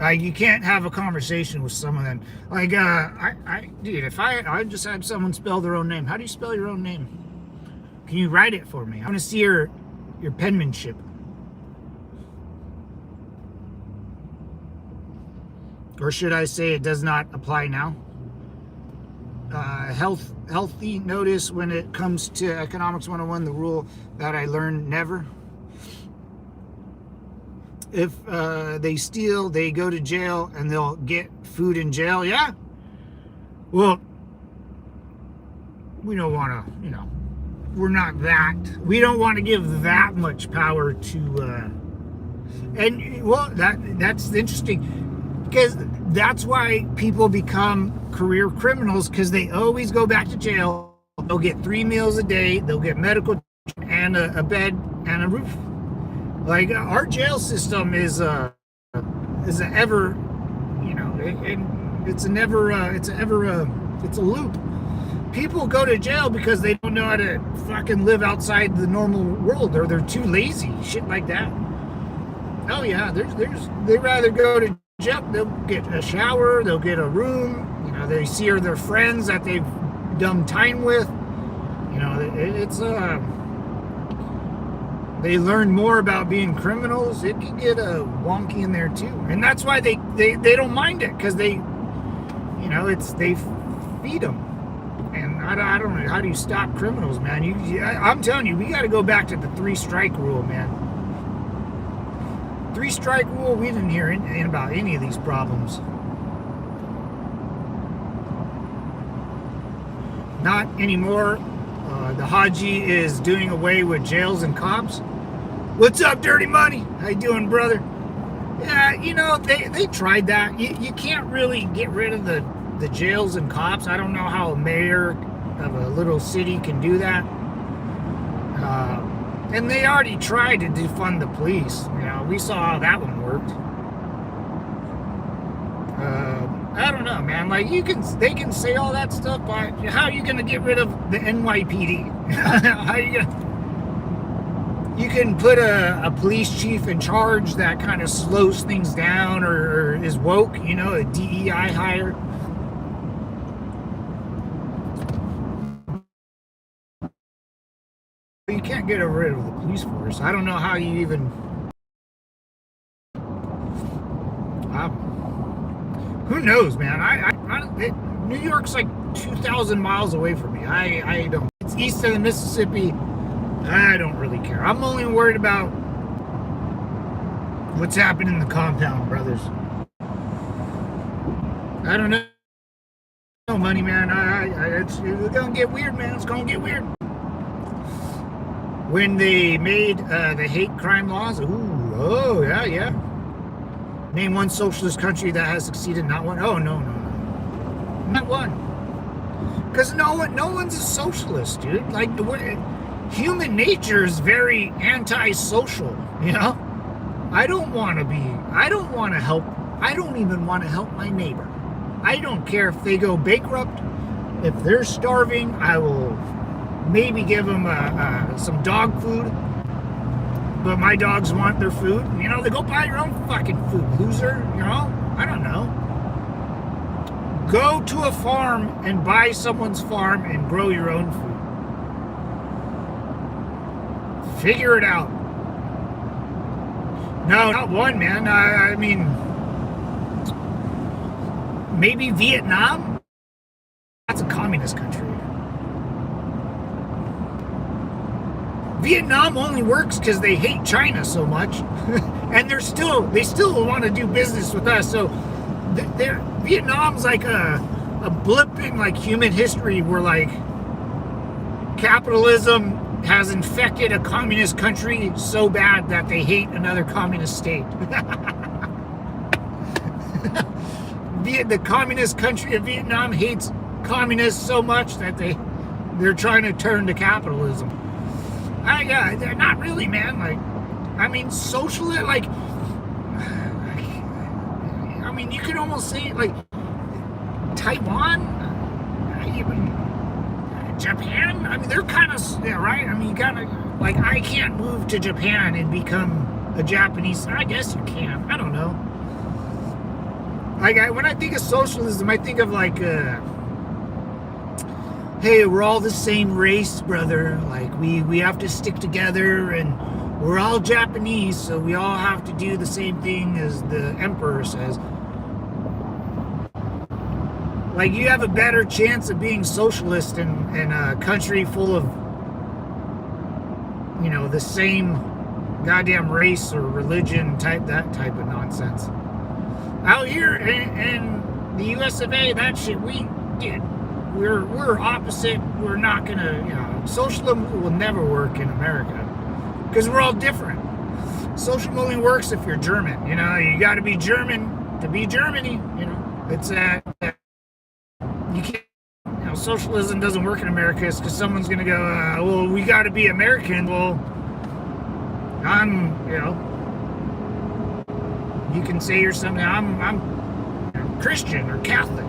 Like, you can't have a conversation with someone that, like, dude, if I just had someone spell their own name. How do you spell your own name? Can you write it for me? I want to see your penmanship. Or should I say it does not apply now? Healthy notice when it comes to Economics 101, the rule that I learned: never. If they steal, they go to jail, and they'll get food in jail. Yeah. Well, we don't want to, you know, we're not that. We don't want to give that much power to. And well, that's interesting, because that's why people become career criminals, because they always go back to jail. They'll get 3 meals a day. They'll get medical and a bed and a roof. Like, our jail system is a ever, you know, it's a loop. People go to jail because they don't know how to fucking live outside the normal world, or they're too lazy, shit like that. Oh yeah, they rather go to jail. They'll get a shower, they'll get a room, you know, they see their friends that they've dumb time with. It's they learn more about being criminals. It can get wonky in there too, and that's why they don't mind it, because they feed them. And I don't know, how do you stop criminals, man? I'm telling you, we got to go back to the 3-strike rule, man. 3-strike rule, we didn't hear in about any of these problems. Not anymore. The Haji is doing away with jails and cops. What's up, Dirty Money? How you doing, brother? Yeah, they tried that. You can't really get rid of the jails and cops. I don't know how a mayor of a little city can do that. And they already tried to defund the police. We saw how that one worked. I don't know, man. Like, they can say all that stuff, but how are you gonna get rid of the NYPD? How are you gonna? You can put a police chief in charge that kind of slows things down, or is woke. A DEI hire. You can't get rid of the police force. I don't know how you even. Who knows, man? New York's like 2,000 miles away from me. I don't. It's east of the Mississippi. I don't really care. I'm only worried about what's happening in the compound, brothers. I don't know. No money, man. It's gonna get weird, man. It's gonna get weird. When they made the hate crime laws, yeah. Name one socialist country that has succeeded. Not one. Oh, no. Not one. Because no one's a socialist, dude. Like, human nature is very anti-social, I don't want to help. I don't even want to help my neighbor. I don't care if they go bankrupt. If they're starving, I will maybe give them some dog food. But my dogs want their food. They go buy your own fucking food, loser. I don't know. Go to a farm and buy someone's farm and grow your own food. Figure it out. No, not one, man. I mean, maybe Vietnam? That's a communist country. Vietnam only works because they hate China so much, and they still want to do business with us. So Vietnam's like a blip in like human history where like capitalism has infected a communist country so bad that they hate another communist state. The communist country of Vietnam hates communists so much that they're trying to turn to capitalism. They're not really, man. Like, I mean, socialist, like, I mean, you could almost say, like, Taiwan, even Japan. I mean, they're kind of, right? I mean, you gotta, like, I can't move to Japan and become a Japanese. I guess you can. I don't know. Like, when I think of socialism, I think of, like, hey, we're all the same race, brother. Like, we have to stick together, and we're all Japanese, so we all have to do the same thing as the emperor says. Like, you have a better chance of being socialist in a country full of, the same goddamn race or religion that type of nonsense. Out here in the US of A, that shit, we're opposite. We're not gonna, socialism will never work in America because we're all different. Socialism only works if you're German. You got to be German to be Germany. It's you can't. Socialism doesn't work in America because someone's gonna go, well, we got to be American. Well, you can say you're something. I'm Christian or Catholic.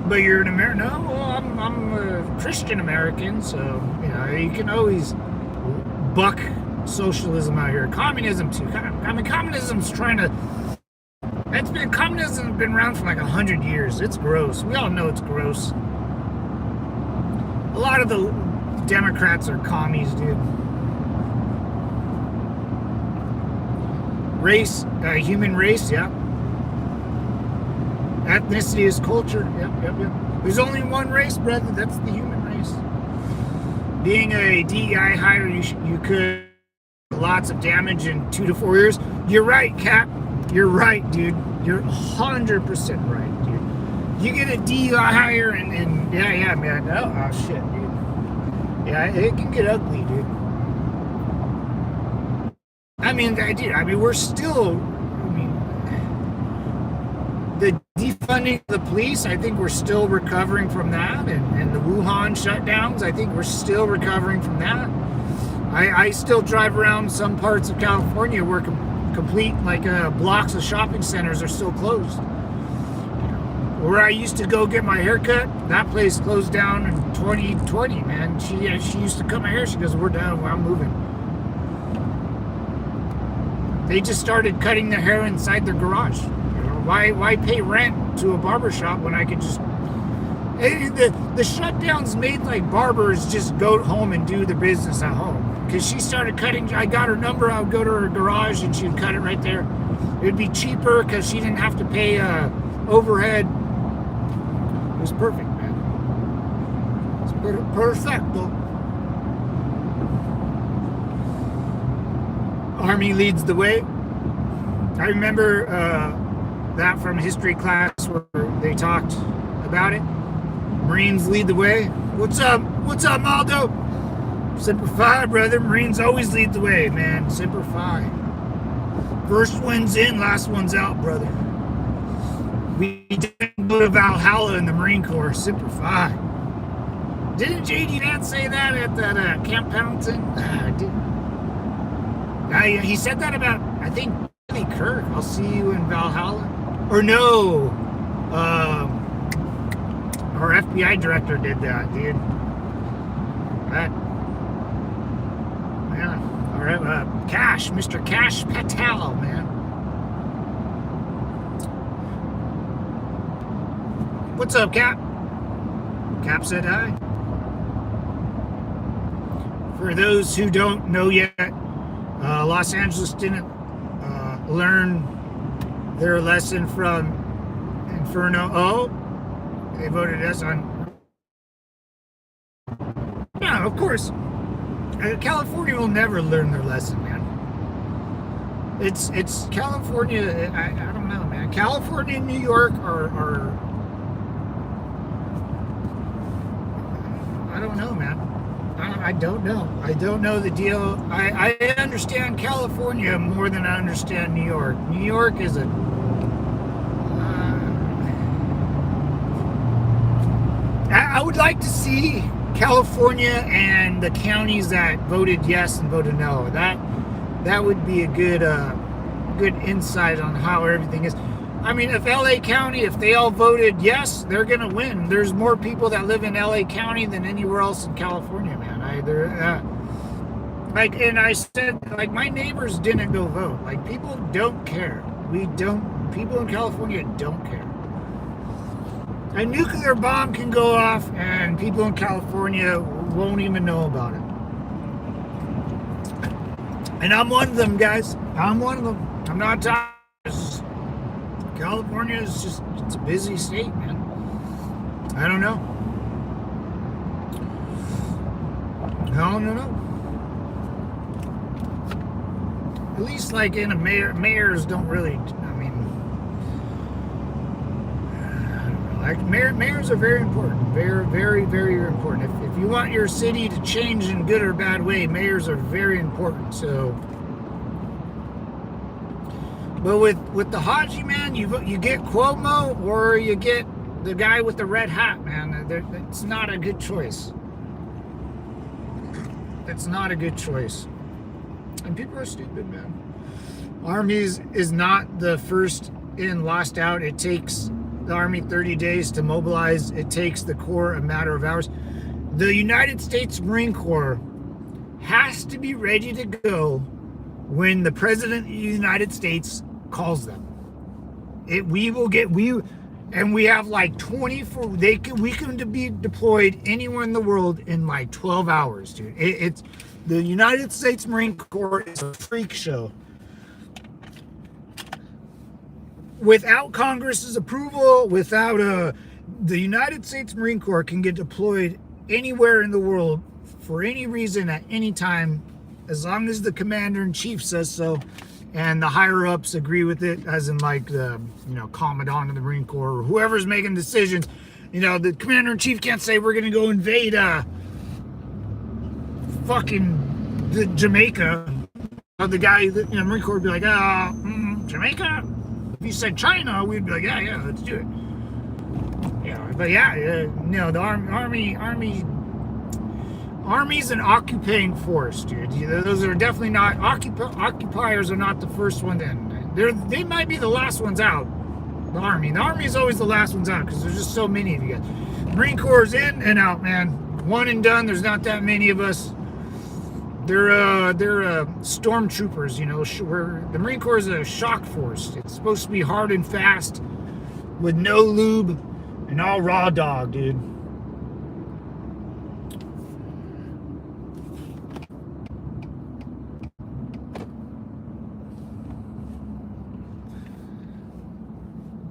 But you're an American. No, well, I'm a Christian American, so you can always buck socialism out here. Communism too. I mean, communism's trying to. Communism's been around for like 100 years. It's gross. We all know it's gross. A lot of the Democrats are commies, dude. Race, human race, yeah. Ethnicity is culture, yep. There's only one race, brother. That's the human race. Being a DEI hire, you could lots of damage in 2 to 4 years. You're right, Cap. You're right, dude. You're 100% right, dude. You get a DEI hire and yeah, man. Oh shit, dude. Yeah, it can get ugly, dude. I mean, we're still. The defunding of the police, I think we're still recovering from that, and the Wuhan shutdowns, I think we're still recovering from that. I still drive around some parts of California where complete blocks of shopping centers are still closed. Where I used to go get my haircut, that place closed down in 2020, man. She used to cut my hair. She goes, "We're done. I'm moving." They just started cutting their hair inside their garage. Why pay rent to a barber shop when I could just... The shutdowns made like barbers just go home and do the business at home. Because she started cutting... I got her number. I would go to her garage and she'd cut it right there. It would be cheaper because she didn't have to pay overhead. It was perfect, man. It's perfecto. Army leads the way. I remember... that from history class where they talked about it. Marines lead the way. What's up, Maldo? Semper Fi, brother. Marines always lead the way, man. Semper Fi. First one's in, last one's out, brother. We didn't go to Valhalla in the Marine Corps. Semper Fi. Didn't J.D. Vance say that at that Camp Pendleton? He said that about, I think, Kirk. I'll see you in Valhalla. Or no, our FBI director did that, dude. That, yeah. All right, Cash, Mr. Cash Patel, man. What's up, Cap? Cap said hi. For those who don't know yet, Los Angeles didn't learn their lesson from Inferno. Oh, they voted us on. Yeah, of course. California will never learn their lesson, man. It's California. I don't know, man. California and New York are I don't know, man. I don't know. I don't know the deal. I understand California more than I understand New York. New York is a... I would like to see California and the counties that voted yes and voted no. That would be a good insight on how everything is. I mean, if LA County, if they all voted yes, they're going to win. There's more people that live in LA County than anywhere else in California, man. And I said, my neighbors didn't go vote. People don't care. People in California don't care. A nuclear bomb can go off and people in California won't even know about it. And I'm one of them, guys. I'm one of them. I'm not talking. California is just, it's a busy state, man. I don't know. I don't know. At least in a mayors don't really, mayors are very important. Very, very, very important. If you want your city to change in good or bad way, mayors are very important. So, but with the Haji, man, you get Cuomo or you get the guy with the red hat, man. It's not a good choice. It's not a good choice. And people are stupid, man. Armies is not the first in, last out. It takes the Army 30 days to mobilize. It takes the Corps a matter of hours. The United States Marine Corps has to be ready to go when the President of the United States calls them. and we have like 24. We can be deployed anywhere in the world in like 12 hours, dude. It's the United States Marine Corps is a freak show. Without Congress's approval, without the United States Marine Corps can get deployed anywhere in the world for any reason at any time, as long as the commander-in-chief says so, and the higher-ups agree with it, as in like the commandant of the Marine Corps or whoever's making decisions. The commander-in-chief can't say we're gonna go invade fucking Jamaica. The guy, Marine Corps would be like, Jamaica. If you said China, we'd be like, yeah, let's do it. But the Army's an occupying force, dude. Those are definitely not occupiers. Are not the first one in. They might be the last ones out. The Army is always the last ones out because there's just so many of you guys. Marine Corps is in and out, man. One and done. There's not that many of us. They're stormtroopers, the Marine Corps is a shock force. It's supposed to be hard and fast with no lube and all raw dog, dude.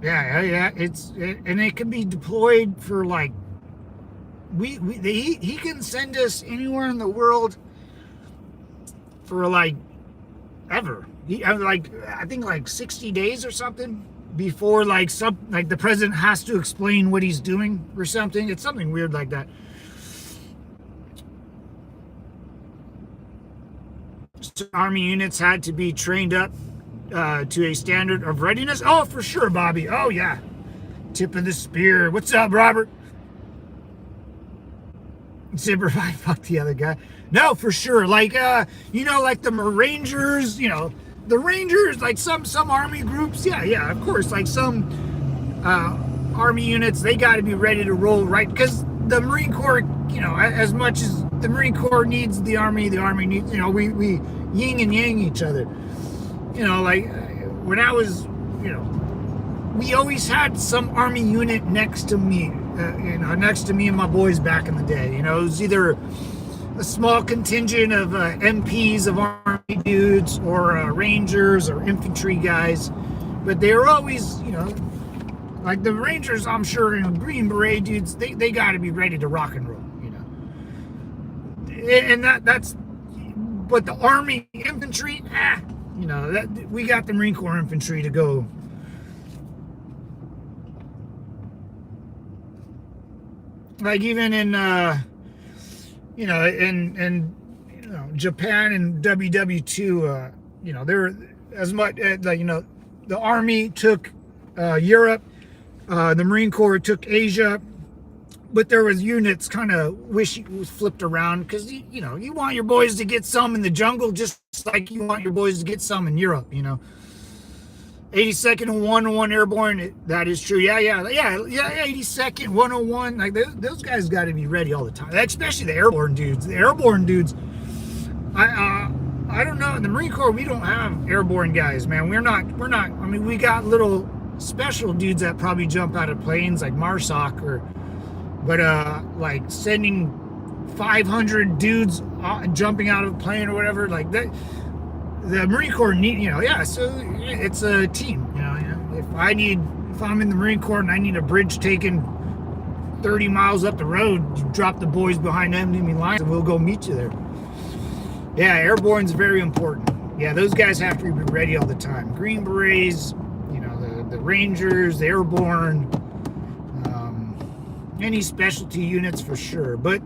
Yeah. And it can be deployed for like he can send us anywhere in the world for like ever. I think like 60 days or something before like the president has to explain what he's doing or something. It's something weird like that. So Army units had to be trained up to a standard of readiness. Oh, for sure, Bobby. Oh yeah, tip of the spear. What's up, Robert? Zipper, fuck the other guy. No, for sure. Like like the Rangers, the Rangers, like some Army groups, yeah, of course. Like some Army units, they got to be ready to roll, right? Because the Marine Corps, as much as the Marine Corps needs the Army needs, we yin and yang each other. Like when I was, we always had some Army unit next to me, next to me and my boys back in the day. It was either a small contingent of MPs of Army dudes or Rangers or infantry guys, but they were always, like the Rangers, I'm sure, Green Beret dudes, they got to be ready to rock and roll, and that's, but the Army infantry, that we got the Marine Corps infantry to go. Like even in in Japan and WW2, they're as much the Army took Europe, the Marine Corps took Asia, but there was units kind of was flipped around because you want your boys to get some in the jungle just like you want your boys to get some in Europe. 82nd and 101 Airborne, that is true. Yeah. 82nd, 101, like those guys got to be ready all the time. Especially the airborne dudes. The airborne dudes, I don't know. In the Marine Corps, we don't have airborne guys, man. We're not. I mean, we got little special dudes that probably jump out of planes like MARSOC but like sending 500 dudes jumping out of a plane or whatever, like that. The Marine Corps so it's a team. If I'm in the Marine Corps and I need a bridge taken 30 miles up the road, you drop the boys behind enemy lines and we'll go meet you there. Yeah, airborne's very important. Yeah, those guys have to be ready all the time. Green Berets, the Rangers, the airborne, any specialty units for sure. But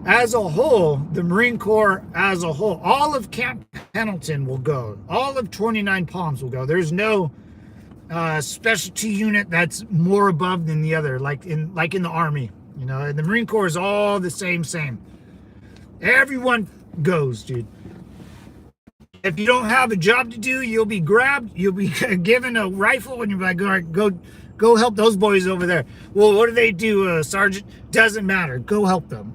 as a whole, the Marine Corps as a whole, all of Camp Pendleton will go. All of 29 Palms will go. There's no specialty unit that's more above than the other, like in the Army. The Marine Corps is all the same. Everyone goes, dude. If you don't have a job to do, you'll be grabbed. You'll be given a rifle, and you're like, all right, go help those boys over there. Well, what do they do, Sergeant? Doesn't matter. Go help them.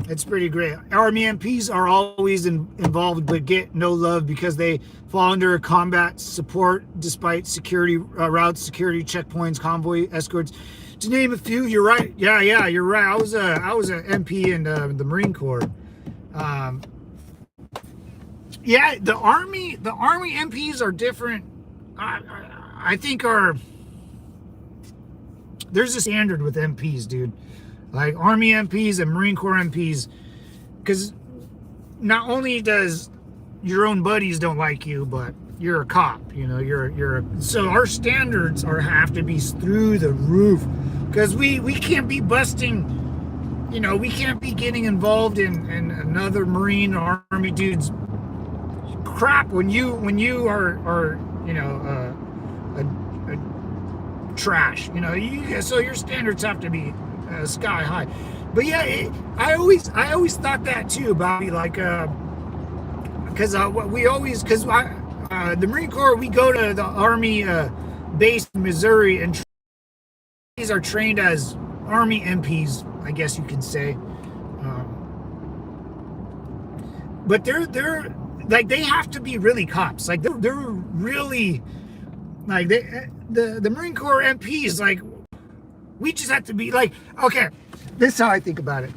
It's pretty great. Army MPs are always involved but get no love because they fall under combat support despite security routes, security checkpoints, convoy escorts, to name a few. You're right. Yeah, you're right. I was an MP in the Marine Corps. Yeah, the Army MPs are different. I think there's a standard with MPs, dude. Like Army MPs and Marine Corps MPs, because not only does your own buddies don't like you, but you're a cop. You know, so our standards have to be through the roof, because we can't be busting. You know, we can't be getting involved in another Marine or Army dude's crap when you are you know a trash. You know, so your standards have to be sky high. But yeah, I always thought that too, Bobby. Like, because the Marine Corps, we go to the Army base in Missouri, and these are trained as Army MPs, I guess you can say. But they're like, they have to be really cops. Like they're really like the Marine Corps MPs. Like, we just have to be like, okay, this is how I think about it.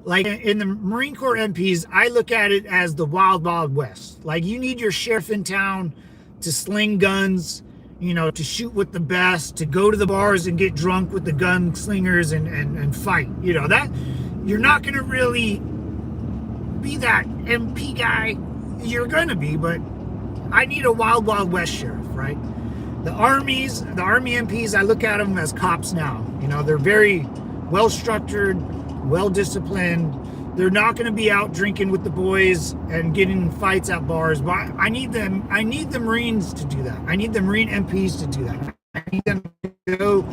Like in the Marine Corps MPs, I look at it as the wild, wild west. Like, you need your sheriff in town to sling guns, you know, to shoot with the best, to go to the bars and get drunk with the gunslingers and fight. You know, that you're not going to really be that MP guy. You're going to be, but I need a wild, wild west sheriff, right? The Army MPs, I look at them as cops now. You know, they're very well-structured, well-disciplined. They're not going to be out drinking with the boys and getting in fights at bars. But I need the Marines to do that. I need the Marine MPs to do that. I need them to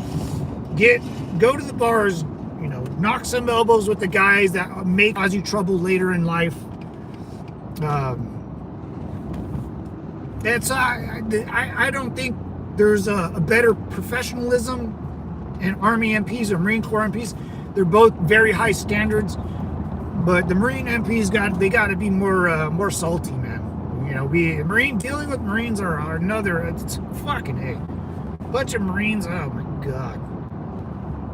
go to the bars, you know, knock some elbows with the guys that may cause you trouble later in life. And so I don't think there's a better professionalism in Army MPs or Marine Corps MPs. They're both very high standards, but the Marine MPs got to be more salty, man. You know, dealing with Marines are another. It's fucking a bunch of Marines. Oh my god.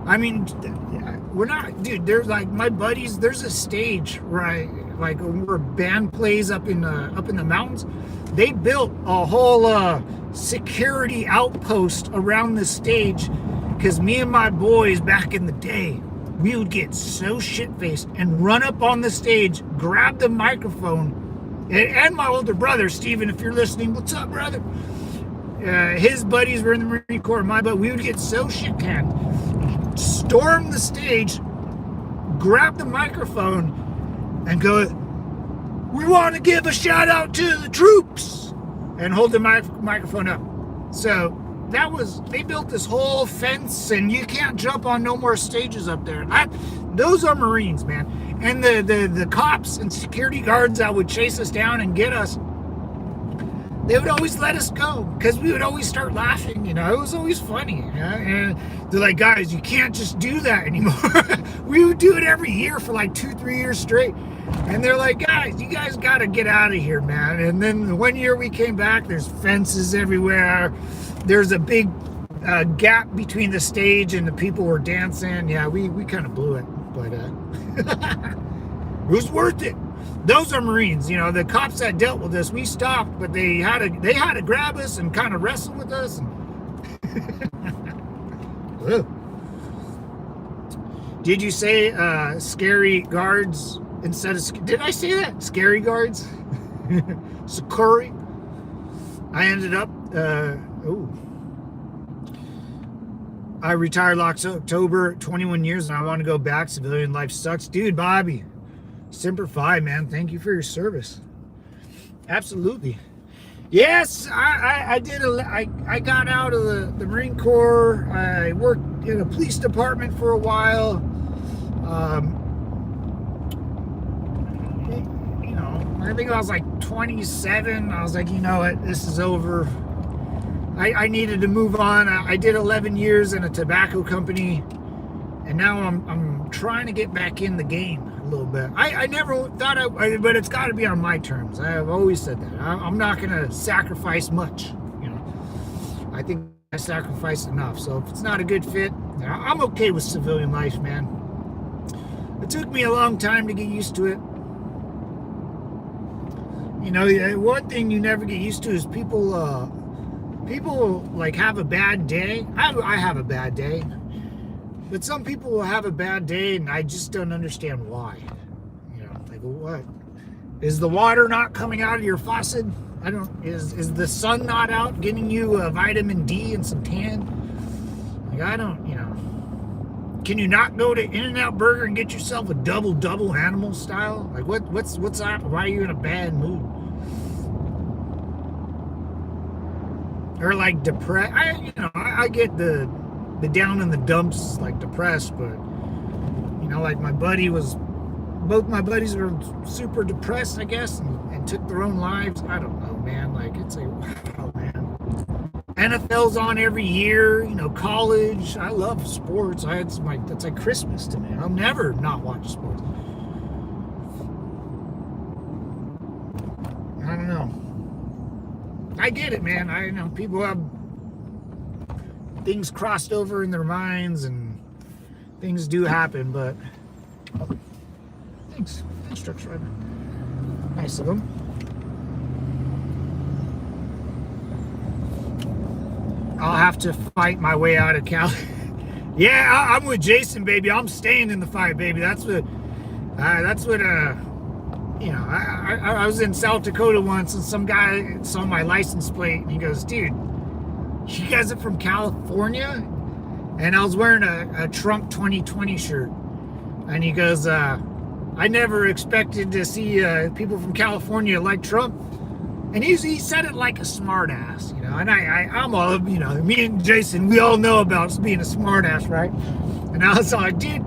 I mean, we're not, dude. There's like my buddies. There's a stage where where a band plays up in the mountains. They built a whole security outpost around the stage, because me and my boys back in the day, we would get so shit-faced and run up on the stage, grab the microphone, and my older brother, Steven, if you're listening, what's up, brother? His buddies were in the Marine Corps, but we would get so shit-canned, storm the stage, grab the microphone, and go, "We want to give a shout out to the troops," and hold the microphone up. So they built this whole fence, and you can't jump on no more stages up there. Those are Marines, man. And the cops and security guards that would chase us down and get us, they would always let us go, because we would always start laughing. You know, it was always funny. You know? And they're like, "Guys, you can't just do that anymore." We would do it every year for like 2-3 years straight. And they're like, "Guys, you guys got to get out of here, man." And then one year we came back, there's fences everywhere. There's a big gap between the stage and the people were dancing. Yeah, we kind of blew it, but it was worth it. Those are Marines. You know, the cops that dealt with us, we stopped, but they had to grab us and kind of wrestle with us. Did you say scary guards instead of... Did I say that? Scary guards? Sakuri? I ended up... I retired last October, 21 years, and I want to go back. Civilian life sucks. Dude, Bobby, Semper Fi, man. Thank you for your service. Absolutely. Yes, I did. I got out of the Marine Corps. I worked in a police department for a while. You know, I think I was like 27. I was like, you know what, this is over. I needed to move on. I did 11 years in a tobacco company, and now I'm trying to get back in the game. little bit. I never thought but it's got to be on my terms. I've always said that. I'm not going to sacrifice much. You know, I think I sacrificed enough. So if it's not a good fit, I'm okay with civilian life, man. It took me a long time to get used to it. You know, one thing you never get used to is people like have a bad day. I have a bad day. But some people will have a bad day, and I just don't understand why. You know, like, what? Is the water not coming out of your faucet? Is the sun not out getting you vitamin D and some tan? Like, I don't, you know. Can you not go to In-N-Out Burger and get yourself a double animal style? Like, what's up? Why are you in a bad mood? Or like depressed. I get the down in the dumps, like depressed, but you know, like both my buddies were super depressed, I guess, and took their own lives. I don't know, man. Like, it's like, wow, man. NFL's on every year, you know, college. I love sports. That's like Christmas to me. I'll never not watch sports. I don't know. I get it, man. I know people have things crossed over in their minds and things do happen, but thanks truck driver. Nice of them. I'll have to fight my way out of Cali. Yeah, I'm with Jason, baby. I'm staying in the fight, baby. That's what you know, I was in South Dakota once, and some guy saw my license plate, and he goes, dude, you guys are from California? And I was wearing a Trump 2020 shirt. And he goes, I never expected to see people from California like Trump. And he said it like a smart ass, you know. And I'm all, you know, me and Jason, we all know about being a smart ass, right? And I was like, dude,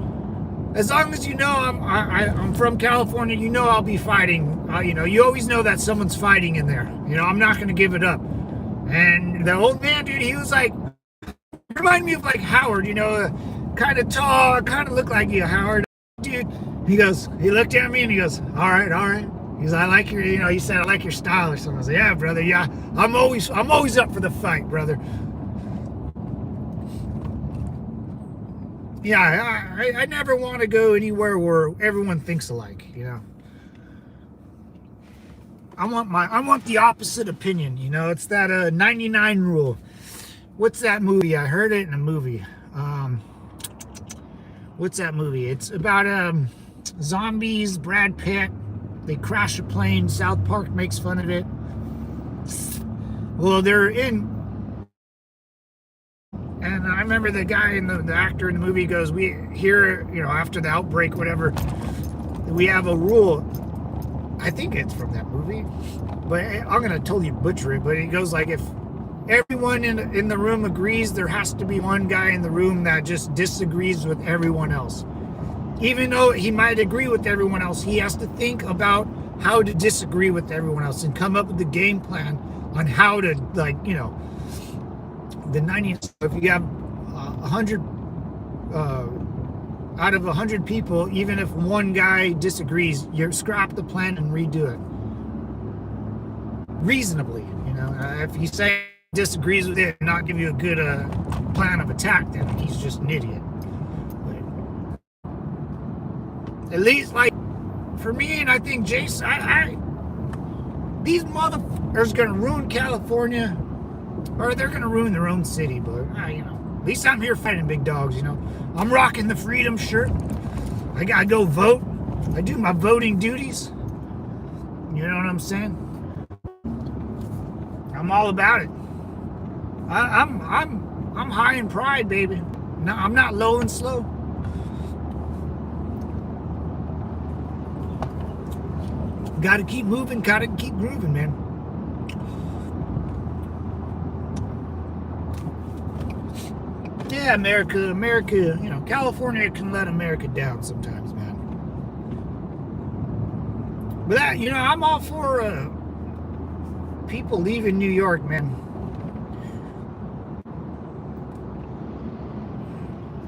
as long as you know I'm from California, you know I'll be fighting. You know, you always know that someone's fighting in there. You know, I'm not going to give it up. And the old man, dude, he was like, remind me of like Howard, you know, kind of tall, kind of looked like you, Howard. Dude, he looked at me and he goes, all right. He's like, I like your, you know, he said, I like your style or something. I was like, yeah, brother, yeah, I'm always up for the fight, brother. Yeah, I never want to go anywhere where everyone thinks alike, you know. I want the opposite opinion, you know. It's that 99 rule. What's that movie? I heard it in a movie. What's that movie? It's about zombies, Brad Pitt. They crash a plane. South Park makes fun of it. Well, they're in. And I remember the guy in the actor in the movie goes, we here, you know, after the outbreak, whatever, we have a rule. I think it's from that movie, but I'm gonna totally butcher it. But he goes like, if everyone in the room agrees, there has to be one guy in the room that just disagrees with everyone else. Even though he might agree with everyone else, he has to think about how to disagree with everyone else and come up with the game plan on how to, like, you know, the 90. If you have 100 out of 100 people, even if one guy disagrees, you scrap the plan and redo it reasonably. You know, if he say disagrees with it and not give you a good plan of attack, then he's just an idiot. But at least, like, for me, and I think Jason, these motherfuckers gonna ruin California, or they're gonna ruin their own city. But you know, at least I'm here fighting big dogs. You know, I'm rocking the freedom shirt. I gotta go vote. I do my voting duties. You know what I'm saying? I'm all about it. I'm high in pride, baby. No, I'm not low and slow. Gotta keep moving, gotta keep grooving, man. Yeah, America, you know, California can let America down sometimes, man. But that, you know, I'm all for people leaving New York, man.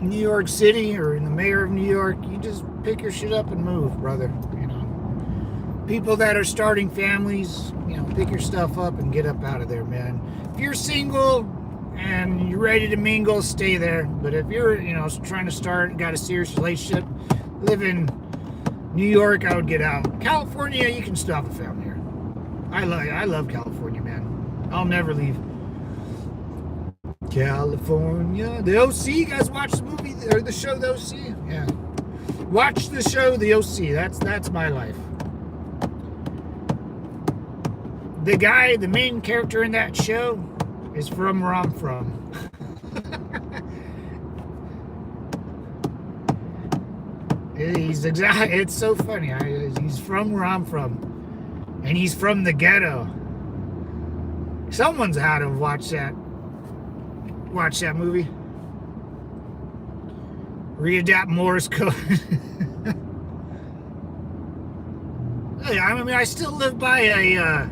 New York City or in the mayor of New York, you just pick your shit up and move, brother. You know, people that are starting families, you know, pick your stuff up and get up out of there, man. If you're single and you're ready to mingle, stay there. But if you're, you know, trying to start, got a serious relationship, live in New York, I would get out. California, you can still have a family here. I love California, man. I'll never leave. California, the OC. You guys watch the movie or the show, the OC? Yeah. Watch the show, the OC. That's my life. The guy, the main character in that show, is from where I'm from. It's so funny. He's from where I'm from, and he's from the ghetto. Someone's had to watch that movie. Readapt Morse code. Hey, I mean, I still live by a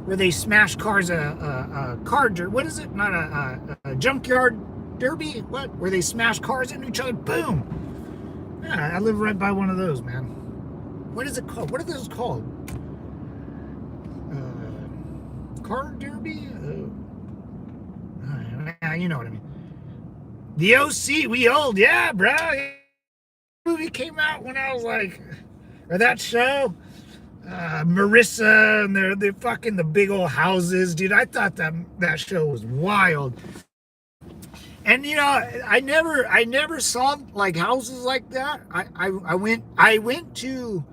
where they smash cars, a car dirt. What is it? Not a junkyard derby? What? Where they smash cars into each other? Boom. Yeah, I live right by one of those, man. What is it called? What are those called? Car derby? You know what I mean. The OC, we old, yeah, bro. Movie came out when I was like, or that show, Marissa, and they're fucking the big old houses, dude. I thought that show was wild. And you know, I never saw like houses like that. I went to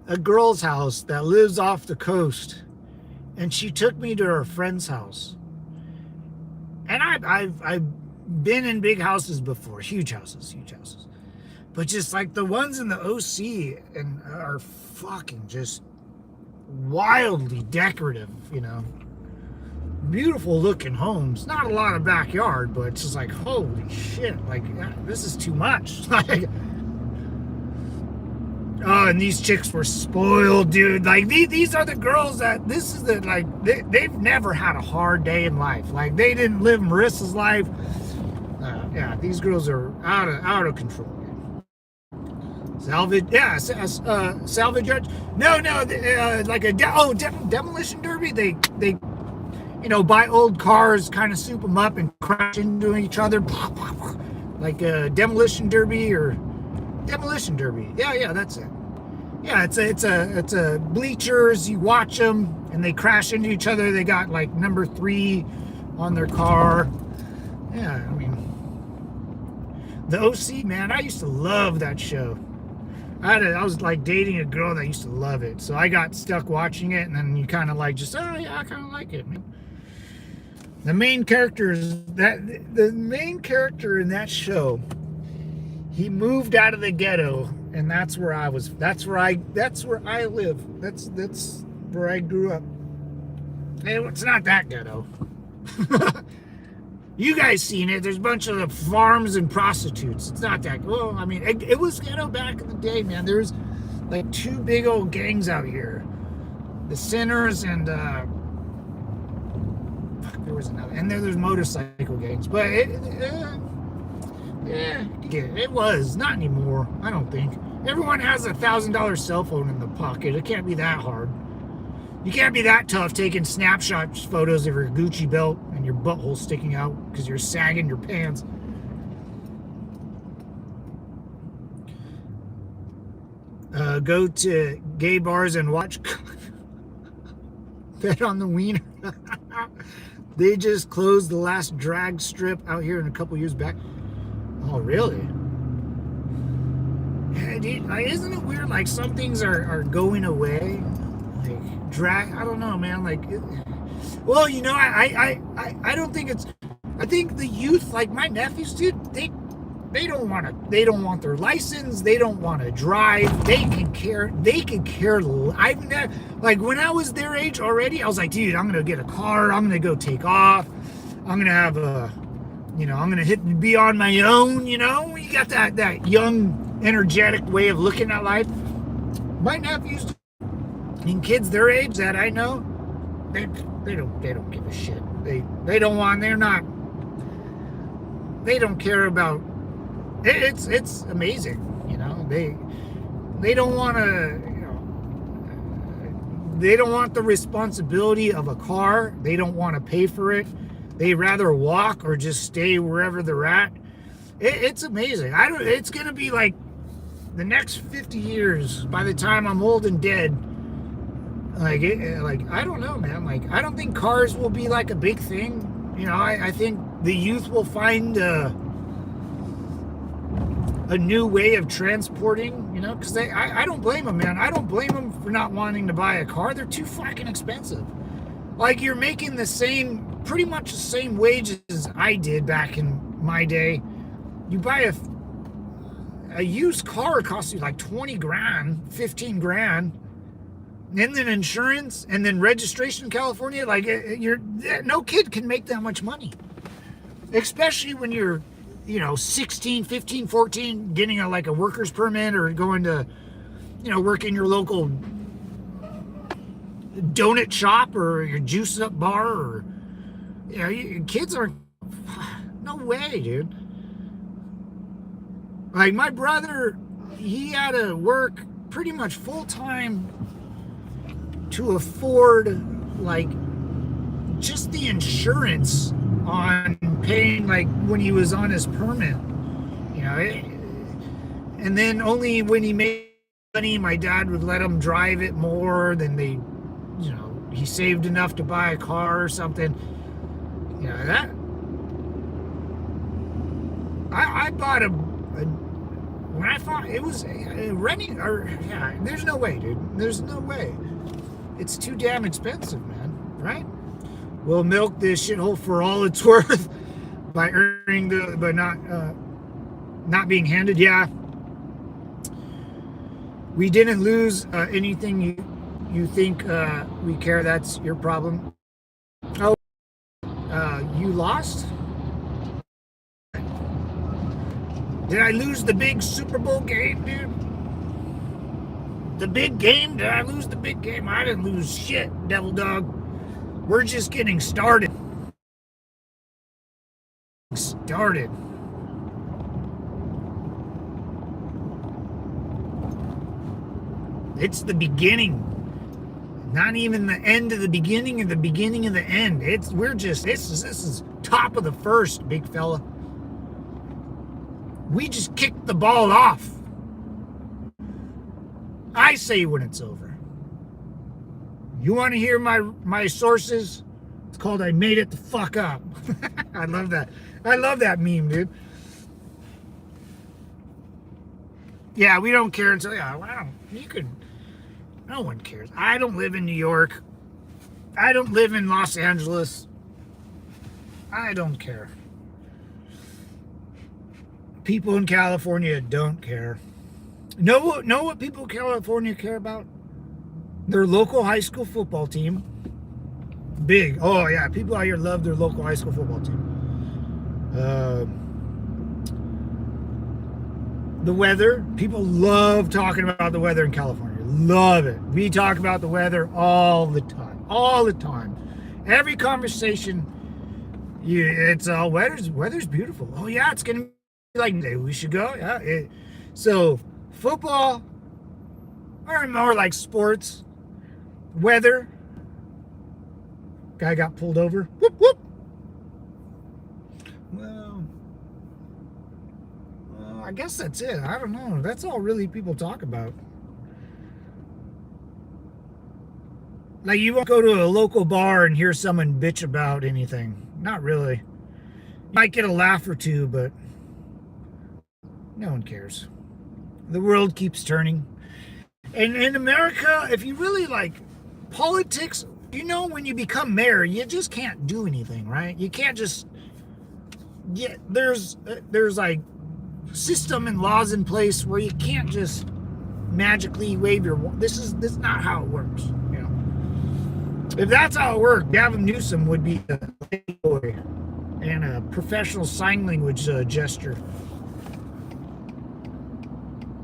a girl's house that lives off the coast, and she took me to her friend's house. And I've been in big houses before, huge houses, but just like the ones in the OC and are fucking just wildly decorative, you know, beautiful looking homes. Not a lot of backyard, but it's just like, holy shit, like this is too much. Like, oh, and these chicks were spoiled, dude. Like these are the girls that this is the like they've never had a hard day in life. Like they didn't live Marissa's life. Yeah, these girls are out of control. Salvage, yeah, salvage yard. No, like a demolition derby. They you know, buy old cars, kind of soup them up and crash into each other, like a demolition derby. Yeah, that's it. Yeah, it's a bleachers. You watch them and they crash into each other. They got like number 3 on their car. Yeah, I mean, the OC, man. I used to love that show. I was like dating a girl that used to love it, so I got stuck watching it, and then you kind of like just, oh yeah, I kind of like it, man. The main character in that show, he moved out of the ghetto, and that's where I was. That's where I live. That's where I grew up. Hey, it's not that ghetto. You guys seen it? There's a bunch of farms and prostitutes. It's not that. Well, I mean, it was ghetto back in the day, man. There's like 2 big old gangs out here, the Sinners and there was another, and there's motorcycle gangs. But it was not anymore. I don't think. Everyone has a $1,000 cell phone in the pocket. It can't be that hard. You can't be that tough taking snapshot photos of your Gucci belt and your butthole sticking out because you're sagging your pants. Go to gay bars and watch Bet on the Wiener. They just closed the last drag strip out here in a couple years back. Oh, really? Yeah, dude, like, isn't it weird? Like, some things are going away. Like, drag, I don't know, man. Like, well, you know, I don't think it's. I think the youth, like my nephews, dude, they don't want their license. They don't want to drive. They can care. I've never, like, when I was their age already, I was like, dude, I'm gonna get a car. I'm gonna go take off. I'm gonna have a, you know, I'm gonna be on my own. You know, you got that young, energetic way of looking at life. My nephews and kids their age that I know, they don't give a shit. They don't care about It's amazing. They don't want to. They don't want the responsibility of a car. They don't want to pay for it. They rather walk or just stay wherever they're at. It's amazing. It's gonna be like the next 50 years. By the time I'm old and dead, like I don't know, man. Like I don't think cars will be like a big thing. I think the youth will find a new way of transporting. Because I don't blame them, man. I don't blame them for not wanting to buy a car. They're too fucking expensive. Like you're making pretty much the same wages I did back in my day. You buy a used car, costs you like 20 grand, 15 grand. And then insurance and then registration in California. Like no kid can make that much money. Especially when you're, 16, 15, 14, getting a worker's permit or going to, work in your local donut shop or your juice up bar or, kids are, no way, dude. Like my brother, he had to work pretty much full time to afford just the insurance on paying when he was on his permit, and then only when he made money, my dad would let him drive it more than he saved enough to buy a car or something. That I bought when I thought it was renting there's no way, dude. There's no way. It's too damn expensive, man. Right? We'll milk this shithole for all it's worth by earning but not being handed. Yeah. We didn't lose anything. You think we care? That's your problem. Oh, you lost? Did I lose the big Super Bowl game, dude? The big game? Did I lose the big game? I didn't lose shit, devil dog. We're just getting started. It's the beginning. Not even the end of the beginning of the beginning of the end. This is top of the first, big fella. We just kicked the ball off. I say when it's over. You want to hear my sources? It's called I Made It the Fuck Up. I love that. I love that meme, dude. Yeah, we don't care until, no one cares. I don't live in New York. I don't live in Los Angeles. I don't care. People in California don't care. Know what people in California care about? Their local high school football team. Big. Oh, yeah. People out here love their local high school football team. The weather. People love talking about the weather in California. Love it. We talk about the weather all the time. All the time. Every conversation, it's all weather's beautiful. Oh, yeah. It's going to be like, we should go. Yeah. So, football, or more like sports. Weather. Guy got pulled over. Whoop, whoop. Well, I guess that's it. I don't know. That's all really people talk about. Like, you won't go to a local bar and hear someone bitch about anything. Not really. You might get a laugh or two, but no one cares. The world keeps turning. And in America, if you really like politics, when you become mayor, you just can't do anything, right? You can't just there's like system and laws in place where you can't just magically wave your this is not how it works, If that's how it worked, Gavin Newsom would be a boy and a professional sign language gesture.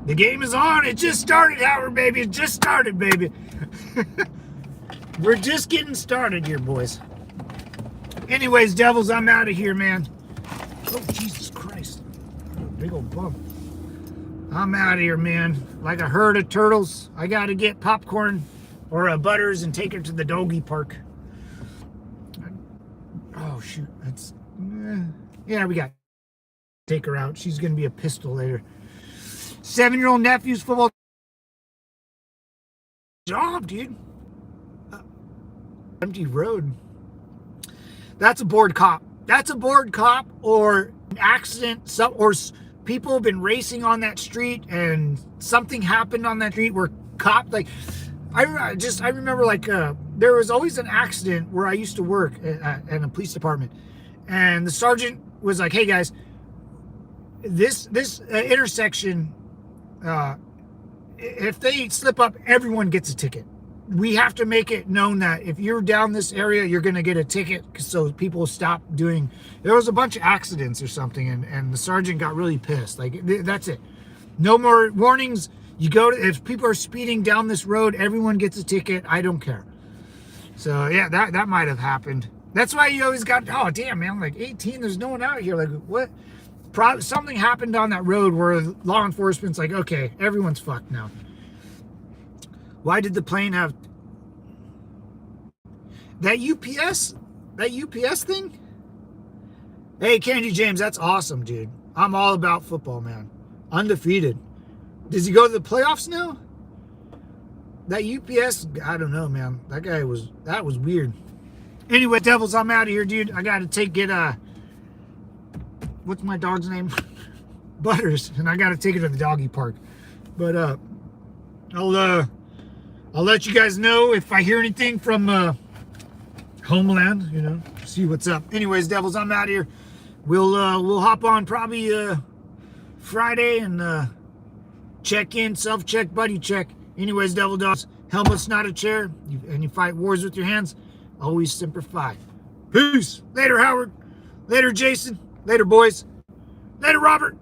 The game is on. It just started, Howard, baby. It just started, baby. We're just getting started here, boys. Anyways, devils, I'm out of here, man. Oh, Jesus Christ. Big old bump. I'm out of here, man. Like a herd of turtles. I got to get popcorn or Butters and take her to the doggy park. Oh, shoot. That's... yeah, we got to take her out. She's going to be a pistol later. 7-year-old nephew's football job, dude. Empty road. That's a bored cop. That's a bored cop or an accident. Or people have been racing on that street and something happened on that street where I remember like there was always an accident where I used to work in a police department, and the sergeant was like, "Hey guys, this intersection, if they slip up, everyone gets a ticket. We have to make it known that if you're down this area, you're going to get a ticket, so people stop doing." There was a bunch of accidents or something, and the sergeant got really pissed. Like, that's it. No more warnings. You go to, if people are speeding down this road, everyone gets a ticket. I don't care. So yeah, that might have happened. That's why you always got, oh damn man, like 18, there's no one out here. Like what? Something happened on that road where law enforcement's like, okay, everyone's fucked now. Why did the plane have that UPS thing? Hey, Candy James, that's awesome, dude. I'm all about football, man. Undefeated. Does he go to the playoffs now? That UPS, I don't know, man. That was weird. Anyway, Devils, I'm out of here, dude. I gotta what's my dog's name? Butters, and I gotta take it to the doggy park. But I'll let you guys know if I hear anything from Homeland, see what's up. Anyways, Devils, I'm out of here. We'll hop on probably Friday and check in, self-check, buddy check. Anyways, Devil Dogs, helmet's not a chair, and you fight wars with your hands. Always Semper Fi. Peace. Later, Howard. Later, Jason. Later, boys. Later, Robert.